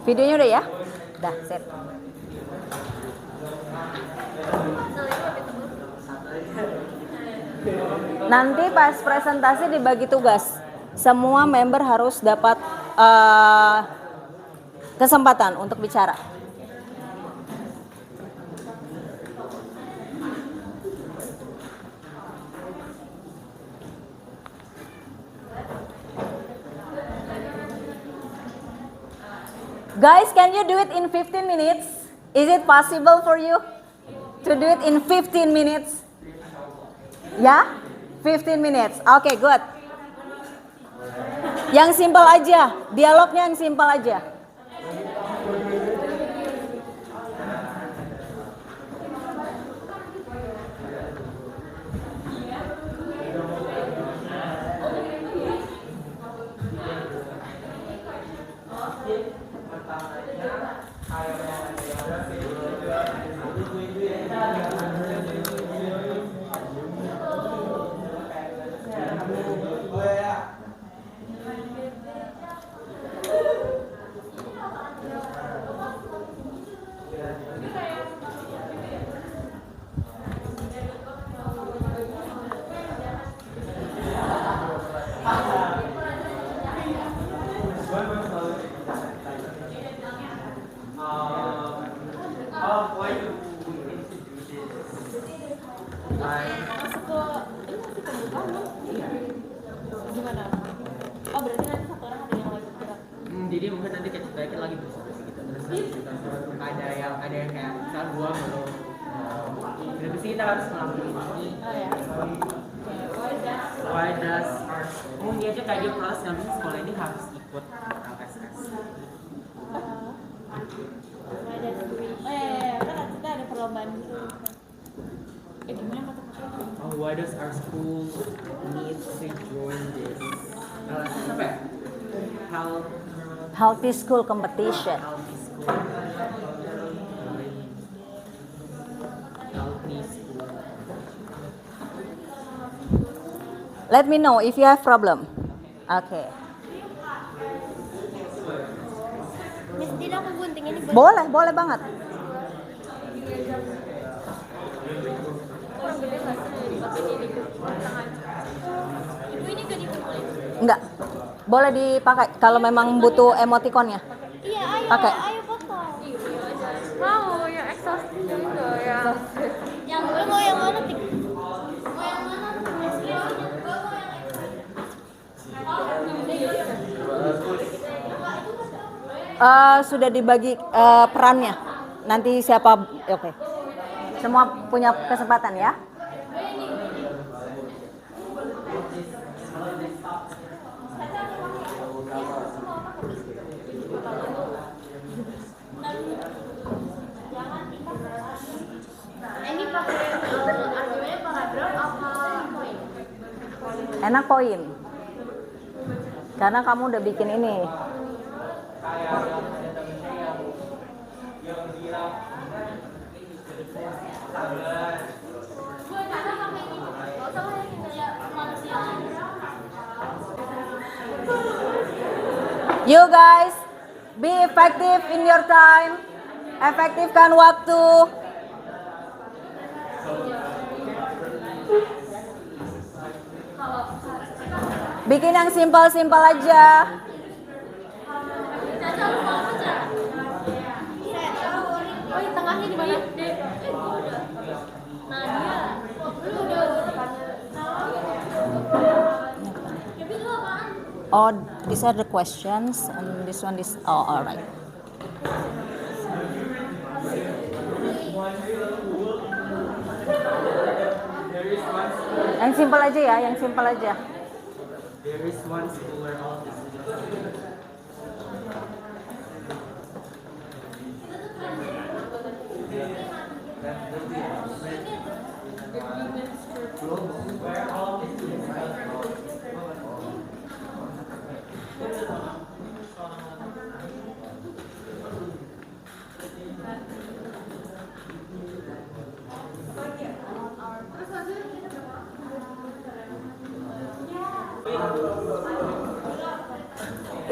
Videonya udah ya? Udah, set. Nanti pas presentasi dibagi tugas. Semua member harus dapat kesempatan untuk bicara. Guys, can you do it in 15 minutes? Is it possible for you to do it in 15 minutes? Ya? 15 minutes. Oke, good. Yang simpel aja, dialognya yang simpel aja. Why do we need to do this? Masuk ke ini masih kebuka belum? Iya. Gimana? Oh berarti nanti satu orang ada yang lagi gerak. Jadi mungkin nanti kita lagi bersih gitu. Terus ada yang kayak misalnya gua belum terus kita harus melakukan ini. Oh ya. Why does our mungkin aja kayak dia proses ngambil sekolah ini harus ikut LSS. Kan kita ada perlombaan gitu. Gimana kata-kata? Why does our school need to join this? LSS apa ya? Healthy school competition. Healthy school. Healthy school. Let me know if you have problem. Okay. Miss, tidak aku gunting ini. Boleh banget. Kurang gede nggak sih dipakai ini di tangan? Ibu ini gak dipakai? Enggak. Boleh dipakai kalau memang butuh emotikonnya. Iya, ayo, Pakai. ayo potong. Mau yang exhaust juga ya. Yang gue mau yang mana tik? Mau yang mana? Sudah dibagi perannya. Nanti siapa? Oke. Semua punya kesempatan ya. Ini pakai argumennya paragraf apa poin? Enak poin. Karena kamu udah bikin ini. You guys, be effective in your time. Efektifkan waktu. Bikin yang simpel-simpel aja. Oh, yang tengahnya di mana? Nah, dia. Lu udah tapi lu apaan? Oh, these are the questions and this one is alright. Yang simpel aja ya, yang simpel aja. There is one school where all this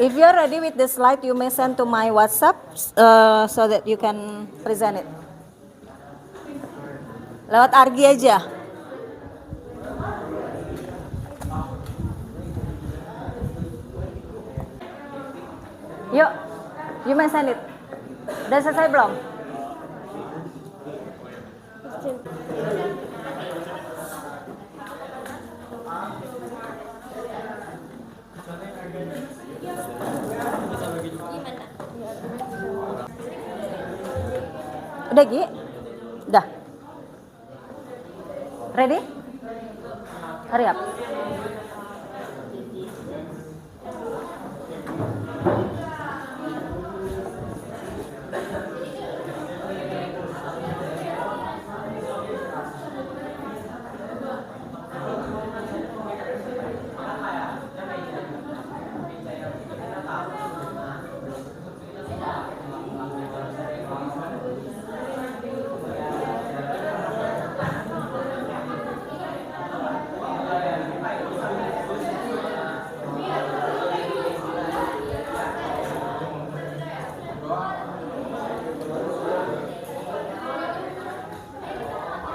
If you're ready with the slide, you may send to my WhatsApp so that you can present it. Lewat Argi aja. Yuk, you may send it. Udah selesai belum? Udah Gi? Udah. Ready? Hurry up.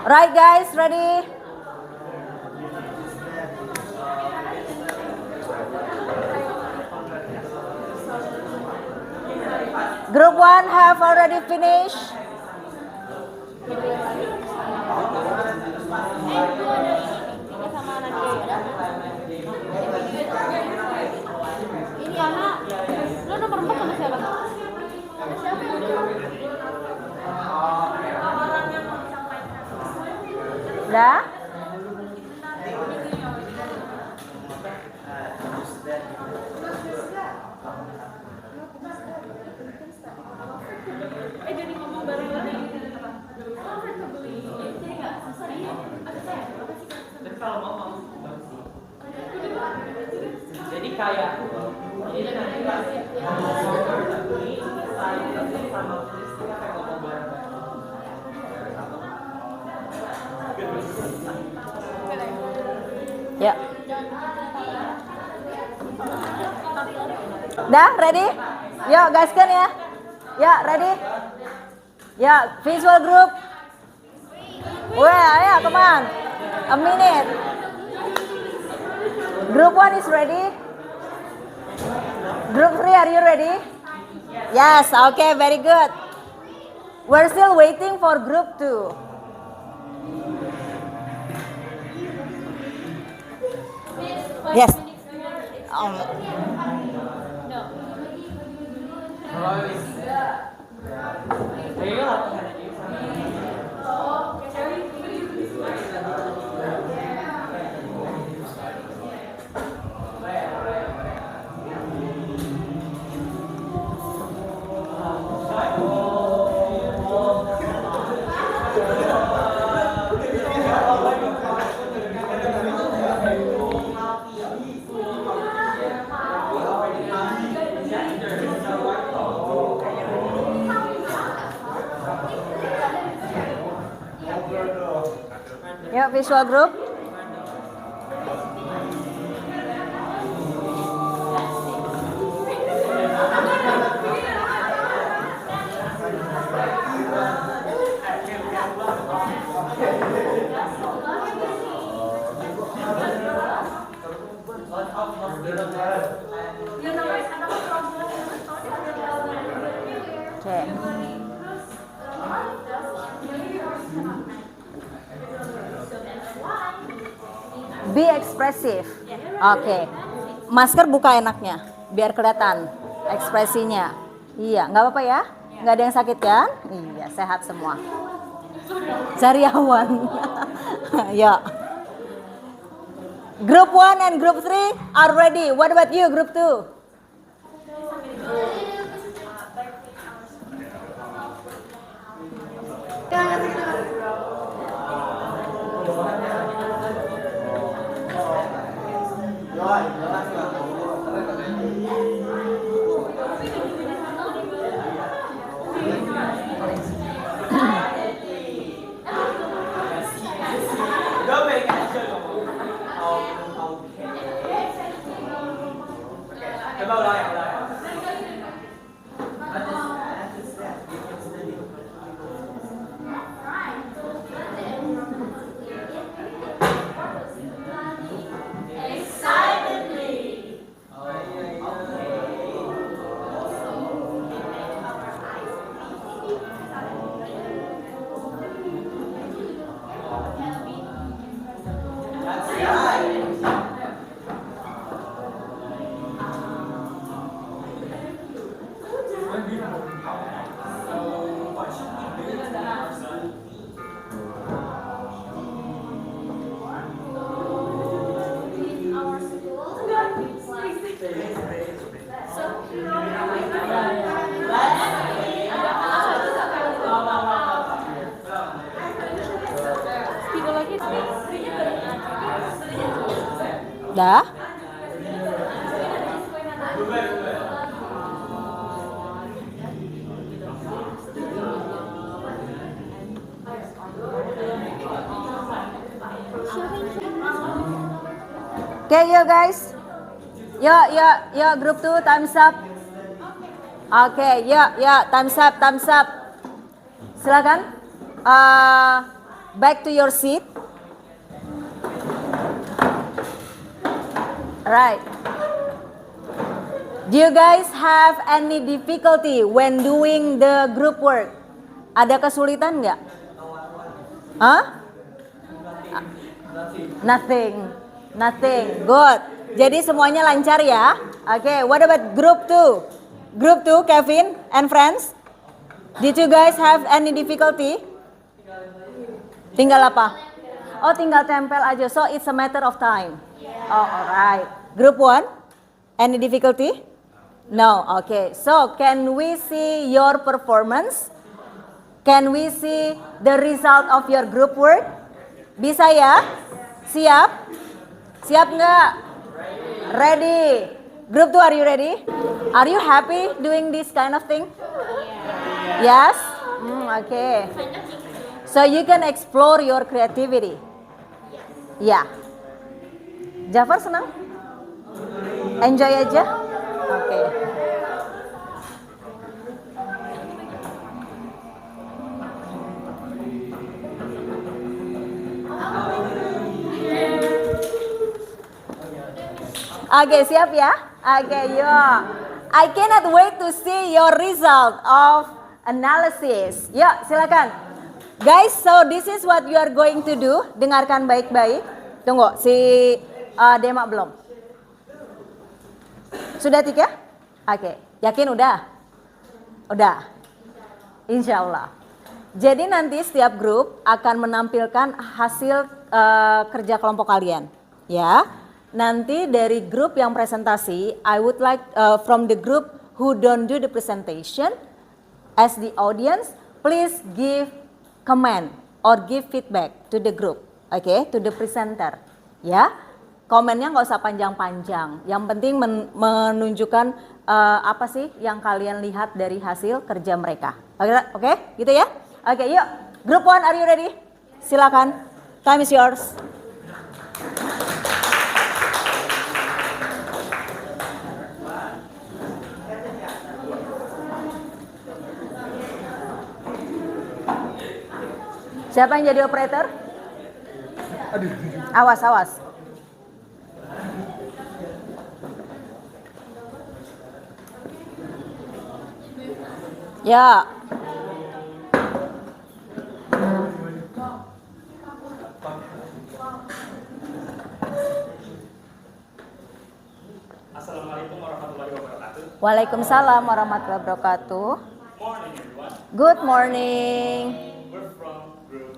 Right guys, ready? Group 1 have already finished. Dah? Tapi kalau mau jadi kayak ini nanti pas ini sama kita kayak ngomong bareng. Ya. Dah, ready? Yuk, gaskan ya. Ya, ready? Ya, visual group. Well, yeah, come on. A minute. Group 1 is ready. Group 3, are you ready? Yes, okay, very good. We're still waiting for group 2. Yes. Yuk, visual group. Oke. Be expressive. Oke. Masker buka enaknya, biar kelihatan ekspresinya. Iya, nggak apa-apa ya? Nggak ada yang sakit kan? Iya, sehat semua. Sariawan. Ya. Group 1 and group 3 are ready. What about you, group 2? Dah? Okay, you guys. Yo, group 2, time's up. Okay, time's up. Silakan. Back to your seat. Right. Do you guys have any difficulty when doing the group work? Ada kesulitan nggak? Huh? Nothing. Good. Jadi semuanya lancar ya. Okay, what about group 2? Group 2, Kevin and friends? Did you guys have any difficulty? Tinggal apa? Oh, tinggal tempel aja. So it's a matter of time. Oh, alright. Group 1, any difficulty? No. Okay. So can we see your performance? Can we see the result of your group work? Bisa ya? Siap? Siap nggak? Ready. Group 2, are you ready? Are you happy doing this kind of thing? Yes? Okay. So you can explore your creativity. Ya. Jafar senang? Enjoy aja? Oke. Oke, siap ya? Oke, yuk. I cannot wait to see your result of analysis. Yuk, silakan. Guys, so this is what you are going to do. Dengarkan baik-baik. Tunggu, si Dema belum. Sudah tiga? Oke, yakin udah? Udah. Insya Allah. Jadi nanti setiap grup akan menampilkan hasil kerja kelompok kalian. Ya. Nanti dari grup yang presentasi, I would like from the group who don't do the presentation, as the audience, please give comment or give feedback to the group, okay, to the presenter, ya. Komennya nggak usah panjang-panjang, yang penting menunjukkan apa sih yang kalian lihat dari hasil kerja mereka, oke, gitu ya. Oke, yuk, group 1, are you ready? Silakan, time is yours. Siapa yang jadi operator? Awas, awas. Ya. Assalamualaikum warahmatullahi wabarakatuh. Waalaikumsalam warahmatullahi wabarakatuh. Morning, everyone. Good morning. We're from group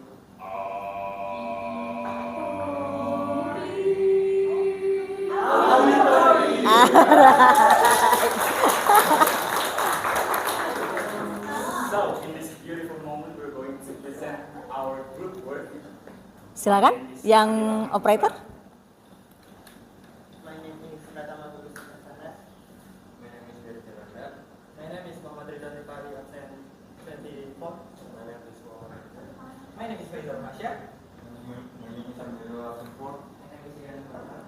So, in this beautiful moment, we're going to present our group work. Silakan, yang operator. My name is Pratama Tulus Sandra. My name is Gary Tiranda. My name is Muhammad Ridwan Rifari, absent 24. My name is Muhammad. My name is Faisal Masya. My name is Abdullah Abdullah. My name is Ian Farhan.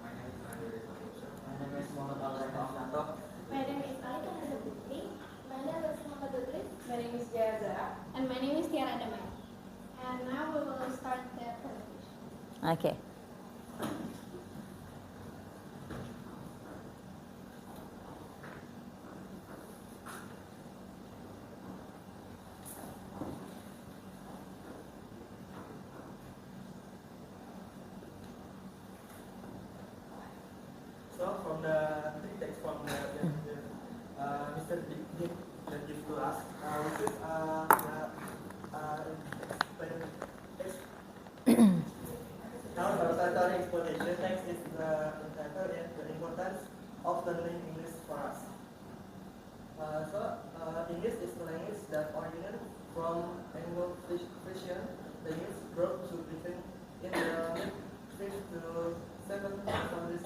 My name is Andri Rizal. My name is Muhammad Al-Rahman Santo. My name is Alika Hazar Putri. My name is Muhammad Udris. My name is Jaya Zara. And my name is Tiara Damai. And now we will start the presentation. Oke. So from the text from Mr. Dick that gives to us, which is now the explanation text is the entitled and the importance of learning English for us. English is the language that originated from Anglo-Frisian language brought to Britain in the mid-5th to 7th centuries.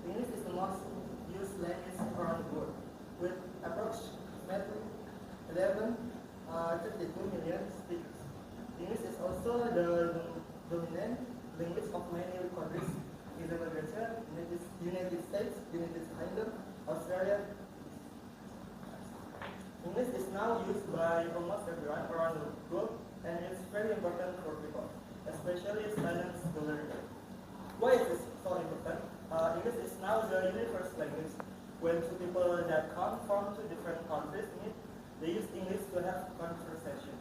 English is the most used language around the world, with approximately 32 million speakers. English is also the dominant language of many countries in the United States, United Kingdom, Australia. English is now used by almost everyone around the globe, and it's very important for people, especially students to learn it. Why is this so important? English is now the universal language. When two people that come from two different countries meet, they use English to have conversation.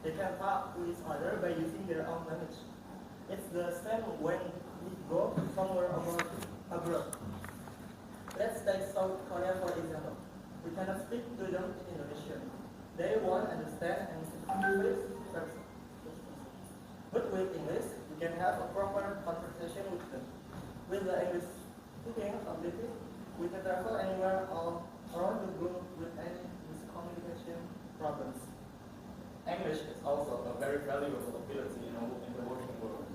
They can talk to each other by using their own language. It's the same when we go somewhere abroad. Let's take South Korea for example. We cannot speak to them in Indonesian. They won't understand and English. But with English, you can have a proper conversation with them. With the English speaking ability, we can travel anywhere all around the globe with any miscommunication problems. English is also a very valuable ability in the working world.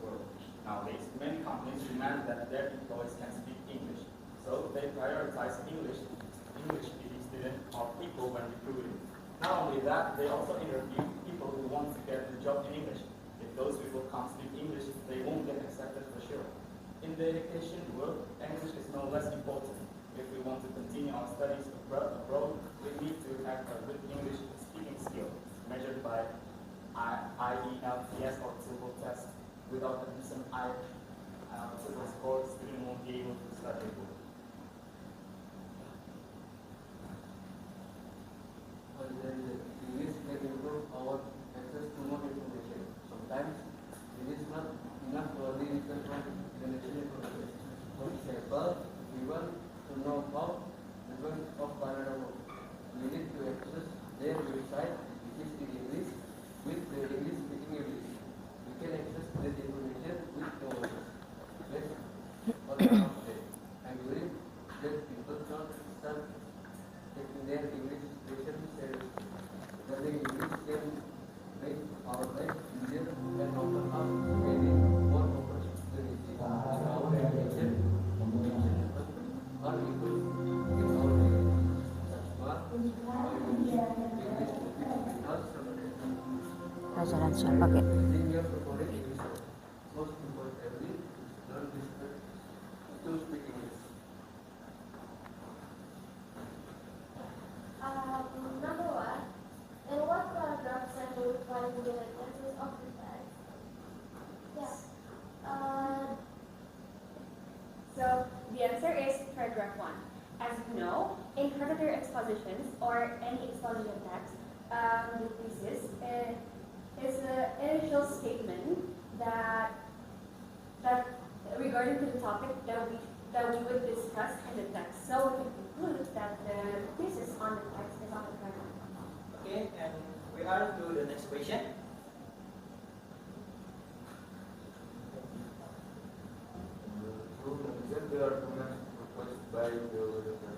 Nowadays, many companies demand that their employees can speak English, so they prioritize English-speaking students or people when recruiting. Not only that, they also interview people who want to get the job in English. If those people can't speak English, they won't get accepted for sure. In the education world, English is no less important. If we want to continue our studies abroad, we need to have a good English speaking skill, measured by IELTS or TOEFL test. Without a decent TOEFL score, the student won't be able to study abroad. English can improve our access to more information. Sometimes it is not enough to only research on international information. For example, we want to know about the birth of Canada. We need to access their website, which is in English, with the English speaking ability. We can access this information with no words. Let's on one of them. I believe that people should start taking their English expression seriously. Learning English can make our life easier and open up many more opportunities in our education, or even in our daily lives. English because Pelajaran siapa Kek? in your corporate English, most importantly, learn to speak English. Number one, in what paragraphs are you required to get answers of the text? Yes. So the answer is paragraph 1. As you know, in creditor expositions or any exposition text, the thesis is an initial statement that regarding to the topic that we would discuss in the text. So we can conclude that the thesis on the text is on the paragraph. Okay, and we are to the next question. There are comments proposed by the auditor.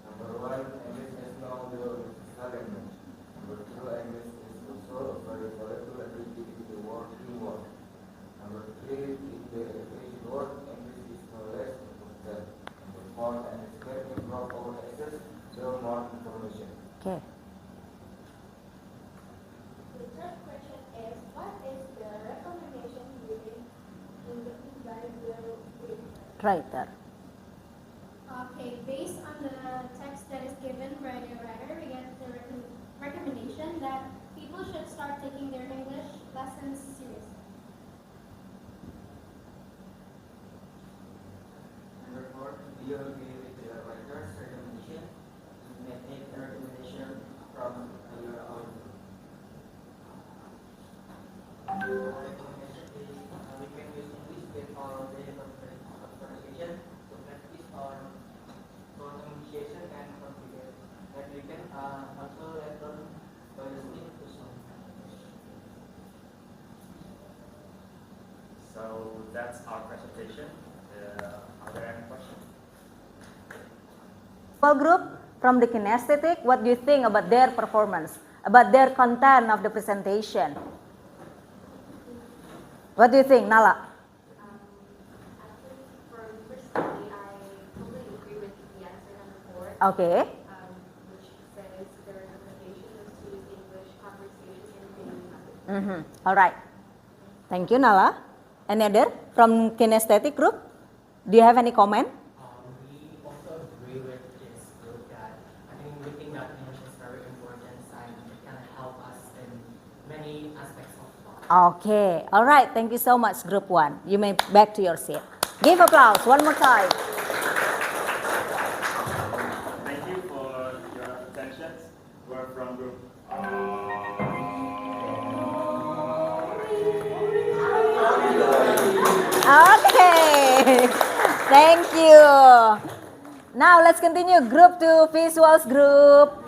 Number one, English is now the official language. Number two, English is also a very valuable ability in the working world. Number three, in the education world, English is no less important. Number four, English can improve our access to more information. Okay. The third question is, what is the recommendation given in the Writer. Okay, based on the text that is given by the writer, we get the recommendation that people should start taking their English lessons seriously. Number four, do you agree with the writer's recommendation? You may take a recommendation from your own. Recommendation is we can use English in our daily conversation to practice our communication and confidence. And we can also learn by listening to some. So that's our presentation. Are there any questions? Well, group from the kinesthetic, what do you think about their performance, about their content of the presentation? What do you think, Nala? Personally, I completely agree with the answer number 4. Okay. Which says the recommendation is to use English conversation in daily life. All right. Thank you, Nala. Any other from kinesthetic group? Do you have any comment? We also agree with this group that I think we think that English is very important and it can help us in many aspects of life. Okay. All right. Thank you so much, group 1. You may back to your seat. Give applause one more time. Thank you for your attention. We're from group. Okay. Thank you. Now let's continue. Group 2 visuals group.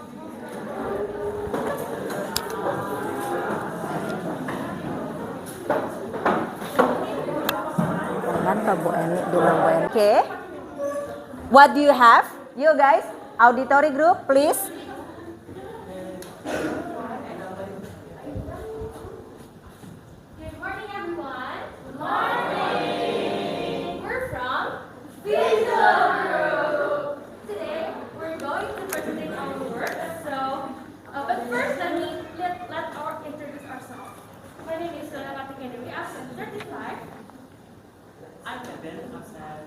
Okay. What do you have? You guys, auditory group, please. Good morning, everyone. Good morning. We're from Visual Group. Today, we're going to present our work. But first, let our introduce ourselves. My name is Sonakati Kennedy. I'm 35. I'm Kevin. I'm Sam.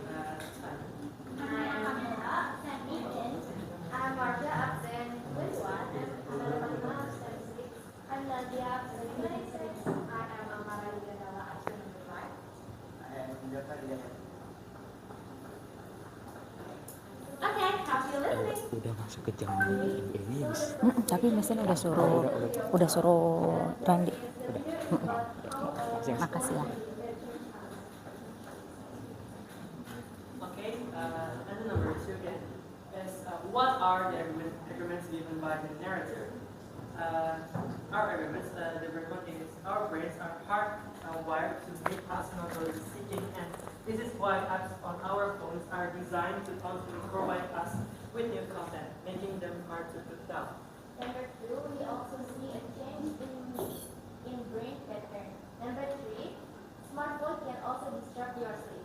Hi, I'm Amanda. I'm Ethan. I'm Marcia. I'm 21. I'm Anna Fatima. I'm 76. I'm Nadia. I'm 26. I am Amara Yudala. I'm 25. Okay, happy listening. Udah masuk ke jam ini ya. Tapi mesin udah suruh Randy. Makasih ya. Okay, and number 2 again is what are the arguments given by the narrator? Our arguments, the first one is our brains are hardwired to make us novel seeking, and this is why apps on our phones are designed to constantly provide us with new content, making them hard to put down. Number 2, we also see a change in brain pattern. Number 3, smartphone can also disrupt your sleep.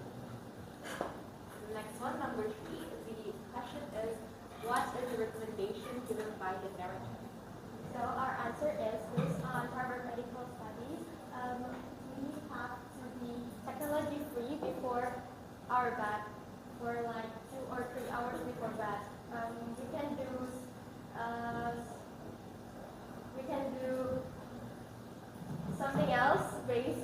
The next one, number 3, the question is, what is the recommendation given by the narrator? So our answer is based on Harvard Medical Studies. We have to be technology free before our bed, for like 2 or 3 hours before bed. We can do something else we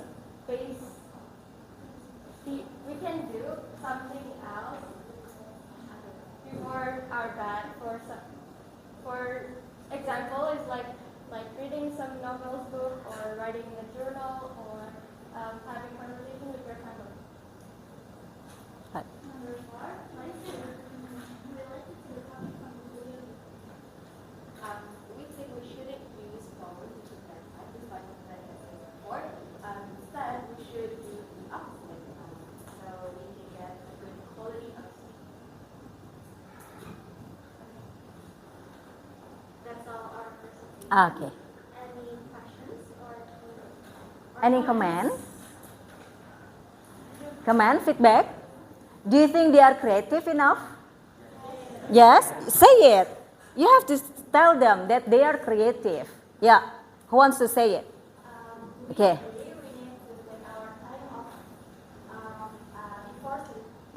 can do something else before our bed. For example, is like reading some novels book or writing a journal or having conversation with your family. Number 4, what is it related to the topic from the video? We think we shouldn't use phones to spend time, just like I said before. Instead, we should do the opposite, so we can get a good quality of sleep. That's all our presentation. Okay. Any questions or Any comment? Comment, feedback? Do you think they are creative enough? Yes? Say it. You have to tell them that they are creative. Yeah. Who wants to say it? Okay.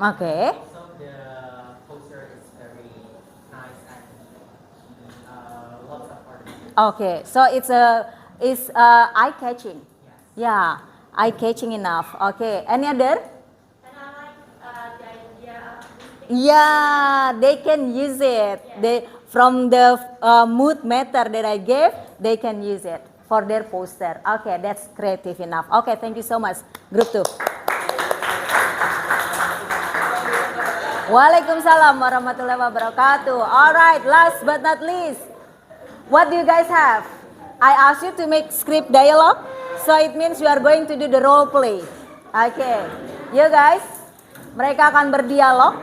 Okay. So the poster is very nice and lots of art. Okay. So it's eye catching. Yeah. Eye catching enough. Okay. Any other? And I like the idea of Yeah, they can use it. They from the mood matter that I gave, they can use it for their poster. Okay, that's creative enough. Okay, thank you so much, Group 2. Waalaikumsalam warahmatullahi wabarakatuh. All right, last but not least, what do you guys have? I asked you to make script dialogue, so it means you are going to do the role play. Okay, you guys, mereka akan berdialog.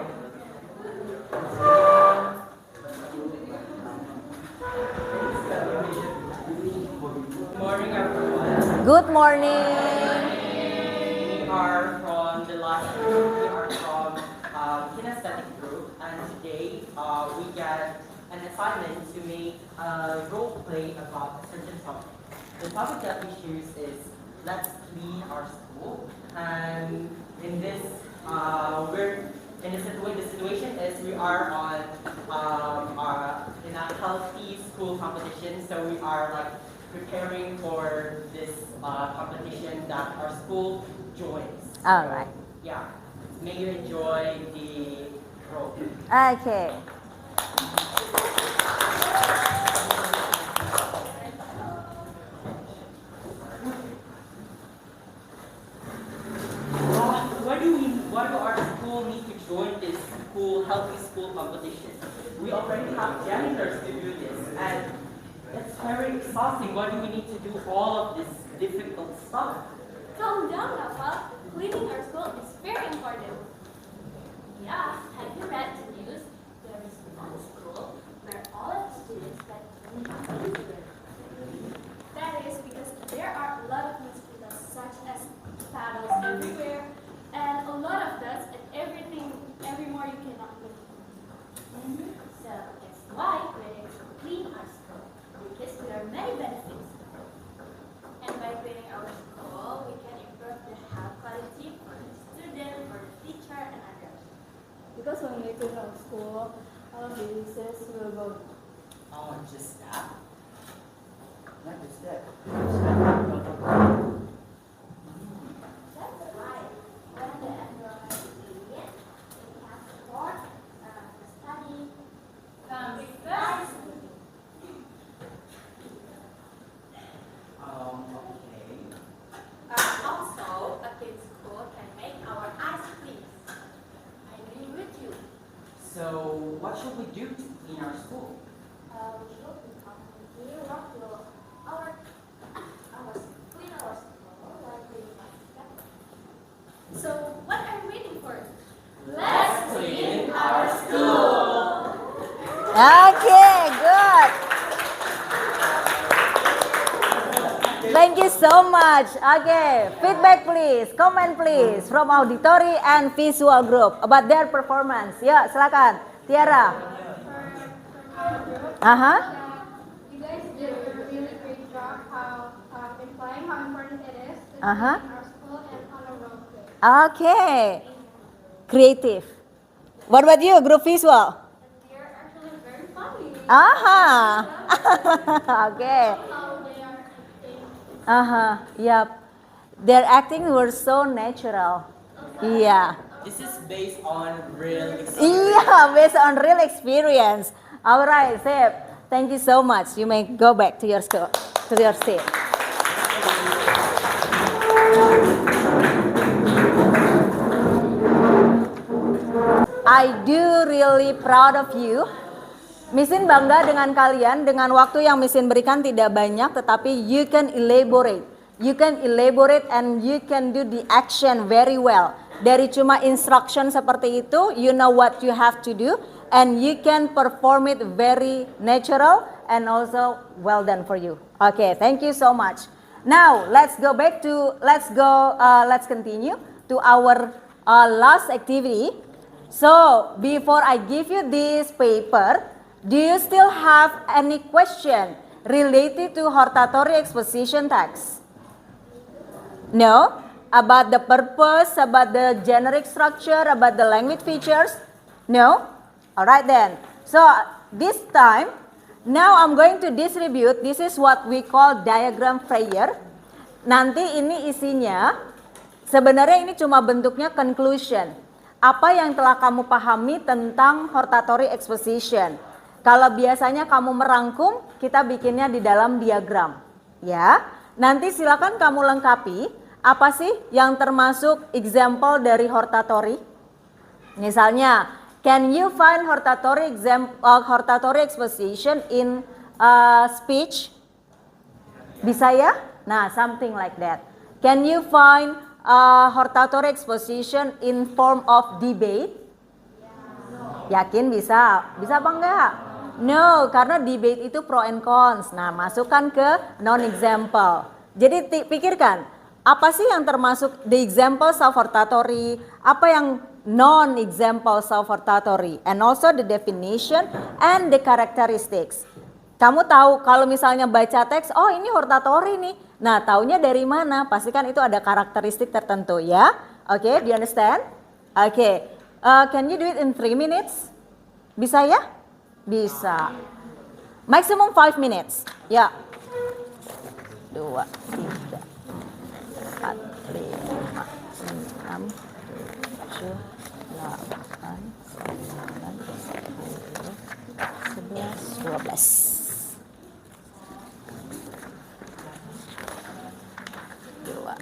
Morning, everyone. Good morning. We are from the last group. We are from kinesthetic group, and today we get an assignment to make a role play about a certain topic. The topic that we choose is let's clean our school, and in this the situation is we are on in a healthy school competition, so we are like preparing for this competition that our school joins. All right. Yeah, may you enjoy the role. Okay. Why do our school need to join this healthy school competition? exhausting. Why do we need to do all of this difficult stuff? Calm down, Rafa. Cleaning our school is very important. Yeah, have you read the news? There is one school where all of the students get clean. That is because there are a lot of mosquitoes such as puddles everywhere and a lot of dust and everything everywhere you cannot live. So that's why we need to clean our school because there are many benefits. And by cleaning our school, we can improve the health quality for the student, for the teacher, and others. Because when we clean our school, all diseases will go. Oh, just that? Not just that. That's right. When the environment is clean, it can support the study. First. Okay. Also, a clean school can make our eyes clean. I agree with you. So, what should we do to clean our school? We should become here work to our clean our school like we So, what are we waiting for? Let's clean our school. Okay, good. Thank you so much. Okay, feedback please, comment please from auditory and visual group about their performance. Ya, silakan. Tiara. You guys did a really great job implying how important it is to Uh-huh. clean our school and on a role play. Okay. Creative. What about you, group visual? They're actually very funny. Okay. How they are acting. Yep. Their acting were so natural. Yeah. This is based on real experience. Yeah, based on real experience. All right, Seb. Thank you so much. You may go back to your school, to your seat. I do really proud of you. Misin bangga dengan kalian, dengan waktu yang Misin berikan tidak banyak, tetapi you can elaborate. You can elaborate and you can do the action very well. Dari cuma instruction seperti itu, you know what you have to do, and you can perform it very natural and also well done for you. Okay, thank you so much. Now let's continue to our last activity. So before I give you this paper, do you still have any question related to hortatory exposition text? No? About the purpose, about the generic structure, about the language features? No? Alright then. So this time, now I'm going to distribute, this is what we call diagram Freyer. Nanti ini isinya, sebenarnya ini cuma bentuknya conclusion. Apa yang telah kamu pahami tentang hortatory exposition. Kalau biasanya kamu merangkum, kita bikinnya di dalam diagram. Ya, nanti silakan kamu lengkapi. Apa sih yang termasuk example dari hortatory? Misalnya, can you find hortatory exposition in speech? Bisa ya? Nah, something like that. Can you find hortatory exposition in form of debate? Yakin bisa? Bisa apa enggak? No, karena debate itu pro and cons. Nah, masukkan ke non-example. Jadi pikirkan, apa sih yang termasuk the example of hortatory, apa yang non-example of hortatory, and also the definition and the characteristics. Kamu tahu kalau misalnya baca teks, oh ini hortatory nih. Nah, taunya dari mana? Pastikan itu ada karakteristik tertentu ya. Oke, do you understand? Oke, can you do it in 3 minutes? Bisa ya? Bisa. Maximum 5 minutes. Ya. 2, 3. 4, 5, 6, 7, 8, 9, 10, 11, 12. 2, 3,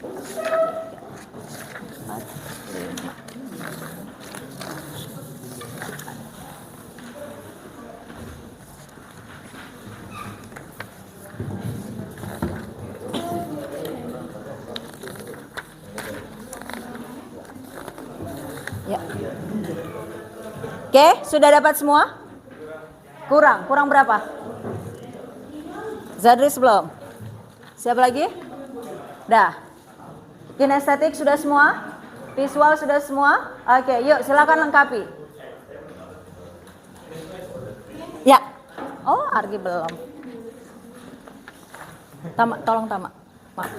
4, 5, 6, 7, 8. Oke, sudah dapat semua? Kurang berapa? Zadris belum? Siapa lagi? Dah. Kinestetik sudah semua? Visual sudah semua? Oke, yuk silakan lengkapi. Ya. Oh, Argi belum. Tama, tolong Tama. Maaf.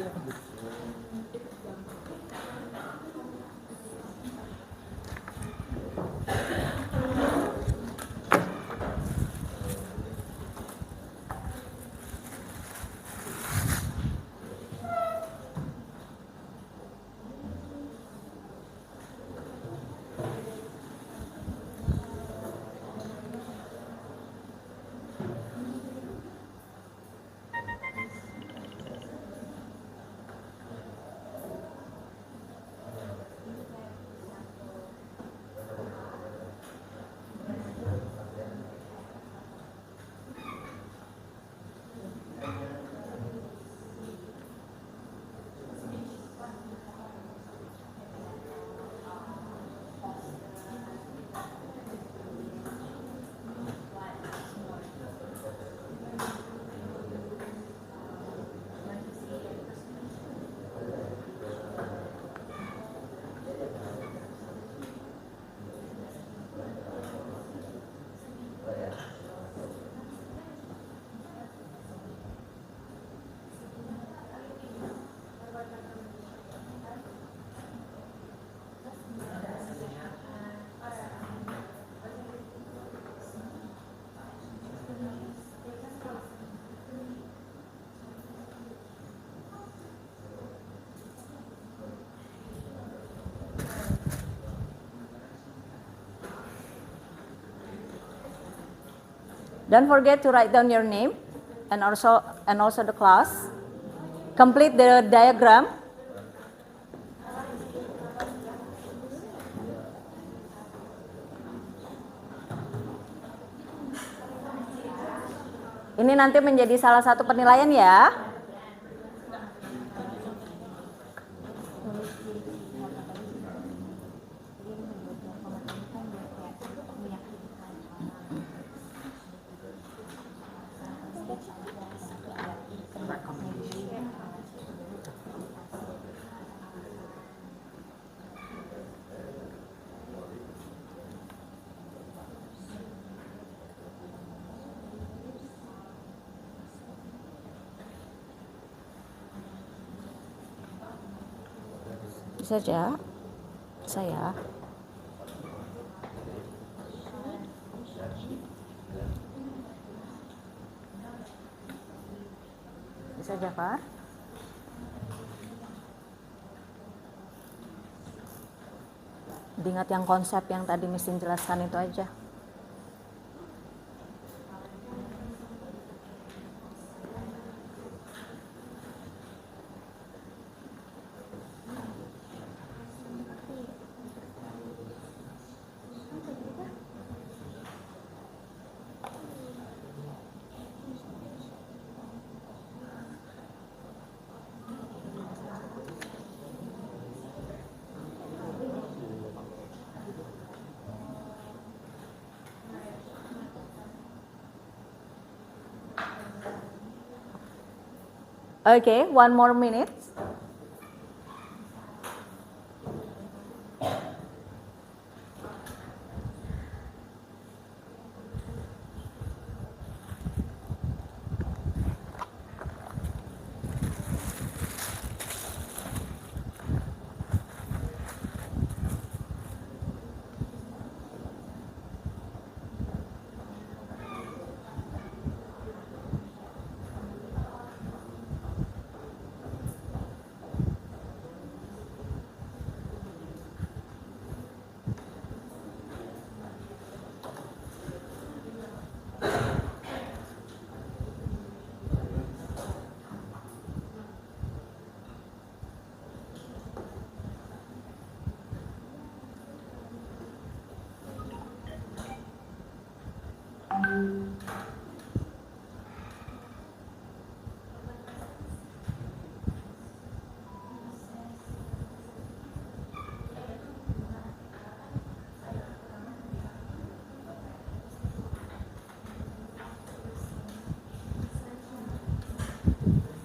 Don't forget to write down your name and also the class. Complete the diagram. Ini nanti menjadi salah satu penilaian ya. Saja saya bisa Jafar. Diingat yang konsep yang tadi mesin jelaskan itu aja. Okay, 1 more minute.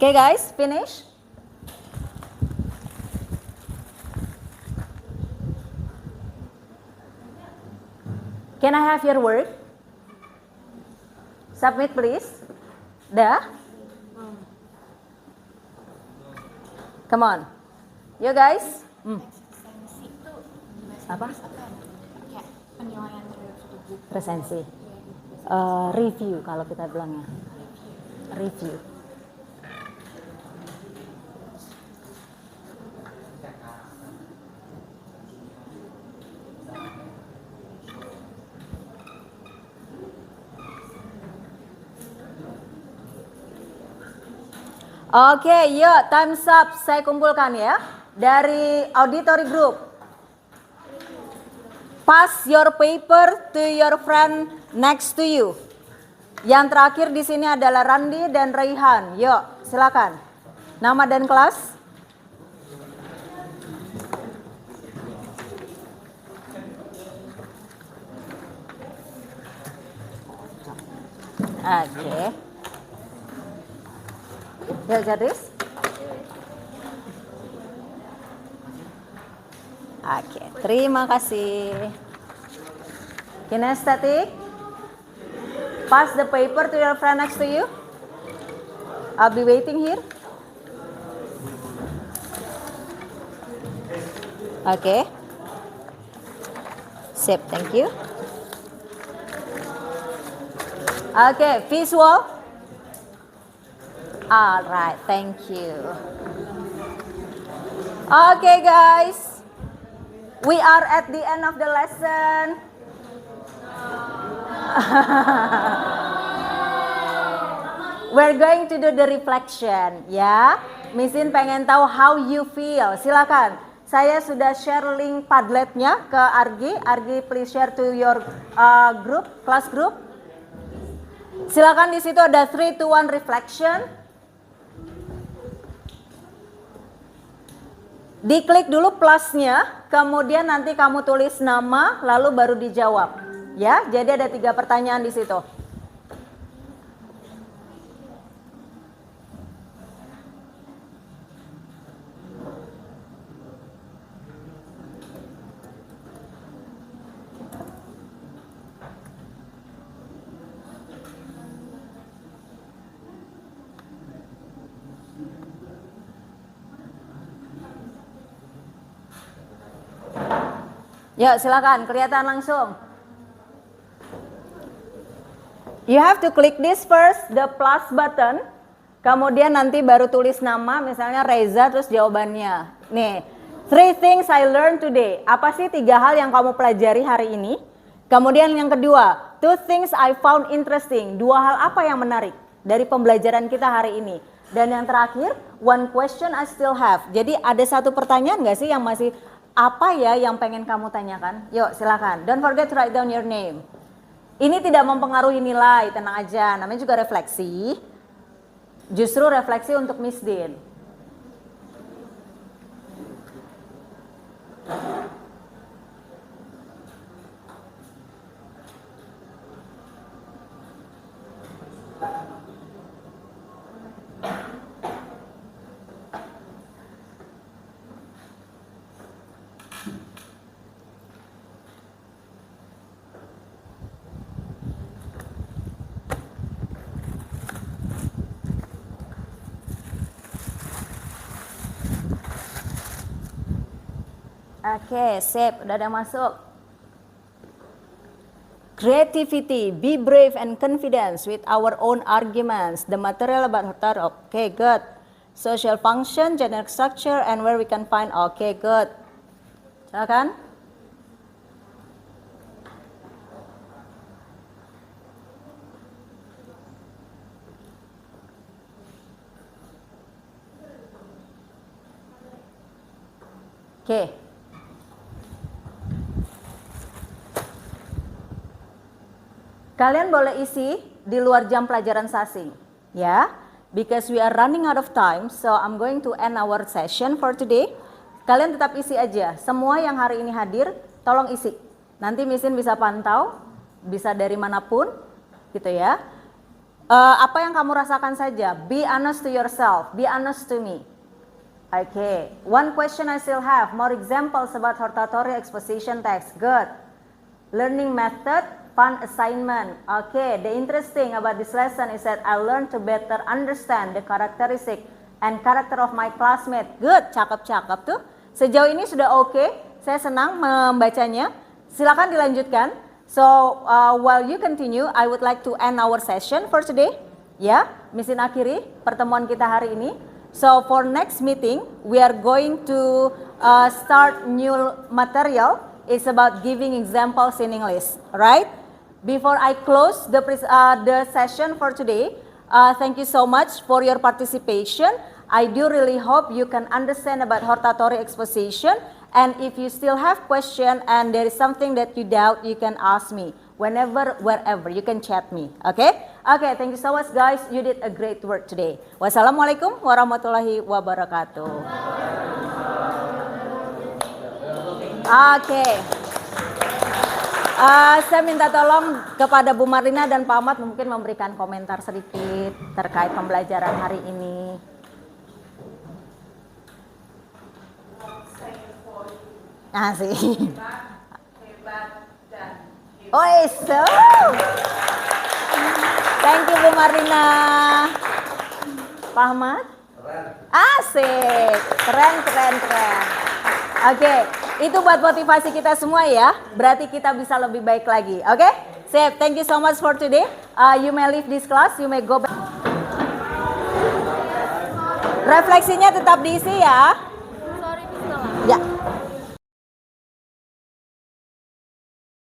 Okay guys, finish? Can I have your work? Submit please. Dah? Come on. You guys? Apa? Penilaian terhadap suatu buku. Resensi. Review kalau kita bilangnya. Review. Oke, yuk time's up. Saya kumpulkan ya. Dari auditory group. Pass your paper to your friend next to you. Yang terakhir di sini adalah Randi dan Raihan. Yuk, silakan. Nama dan kelas. Oke. Yuk, Jadis. Oke, terima kasih. Kinesthetic. Pass the paper to your friend next to you. I'll be waiting here. Okay. Sip, thank you. Okay, visual. Alright, thank you. Okay guys. We are at the end of the lesson. We're going to do the reflection, ya. Missin pengen tahu how you feel. Silakan. Saya sudah share link Padletnya ke Argi. Argi, please share to your group, class group. Silakan, di situ ada 3, 2, 1 reflection. Diklik dulu plusnya, kemudian nanti kamu tulis nama, lalu baru dijawab. Ya, jadi ada 3 pertanyaan di situ. Ya, silakan, kelihatan langsung. You have to click this first, the plus button. Kemudian nanti baru tulis nama, misalnya Reza, terus jawabannya. Nih, 3 things I learned today. Apa sih 3 hal yang kamu pelajari hari ini? Kemudian yang kedua, 2 things I found interesting. 2 hal apa yang menarik dari pembelajaran kita hari ini? Dan yang terakhir, 1 question I still have. Jadi ada 1 pertanyaan nggak sih yang masih apa ya yang pengen kamu tanyakan? Yuk silakan. Don't forget to write down your name. Ini tidak mempengaruhi nilai, tenang aja. Namanya juga refleksi. Justru refleksi untuk Miss Din. Oke, sip, udah ada masuk. Creativity, be brave and confidence with our own arguments. The material about Hotar, okay, good. Social function, generic structure, and where we can find, okay, good. Silakan. Oke. Kalian boleh isi di luar jam pelajaran sasing, ya. Because we are running out of time, so I'm going to end our session for today. Kalian tetap isi aja. Semua yang hari ini hadir, tolong isi. Nanti Missin bisa pantau, bisa dari manapun, gitu ya. Apa yang kamu rasakan saja. Be honest to yourself. Be honest to me. Okay. One question I still have. More examples about hortatory exposition text. Good. Learning method. Fun assignment. Okay. The interesting about this lesson is that I learned to better understand the characteristic and character of my classmate. Good. Cakep-cakep tuh. Sejauh ini sudah oke. Saya senang membacanya. Silakan dilanjutkan. So while you continue, I would like to end our session for today. Ya, Missin akhiri pertemuan kita hari ini. So for next meeting, we are going to start new material. It's about giving examples in English, right? Before I close the session for today, thank you so much for your participation. I do really hope you can understand about hortatory exposition. And if you still have question and there is something that you doubt, you can ask me whenever, wherever. You can chat me. Okay? Okay, thank you so much guys. You did a great work today. Wassalamualaikum warahmatullahi wabarakatuh. Oke. Saya minta tolong kepada Bu Marlina dan Pak Ahmad mungkin memberikan komentar sedikit terkait pembelajaran hari ini. Asik. Oh, so. Thank you Bu Marlina. Pak Ahmad? Asik. Keren. Oke, itu buat motivasi kita semua ya. Berarti kita bisa lebih baik lagi. Oke? Sip. Thank you so much for today. You may leave this class. You may go back. Refleksinya tetap diisi ya. Sorry, Miss Nola. Ya.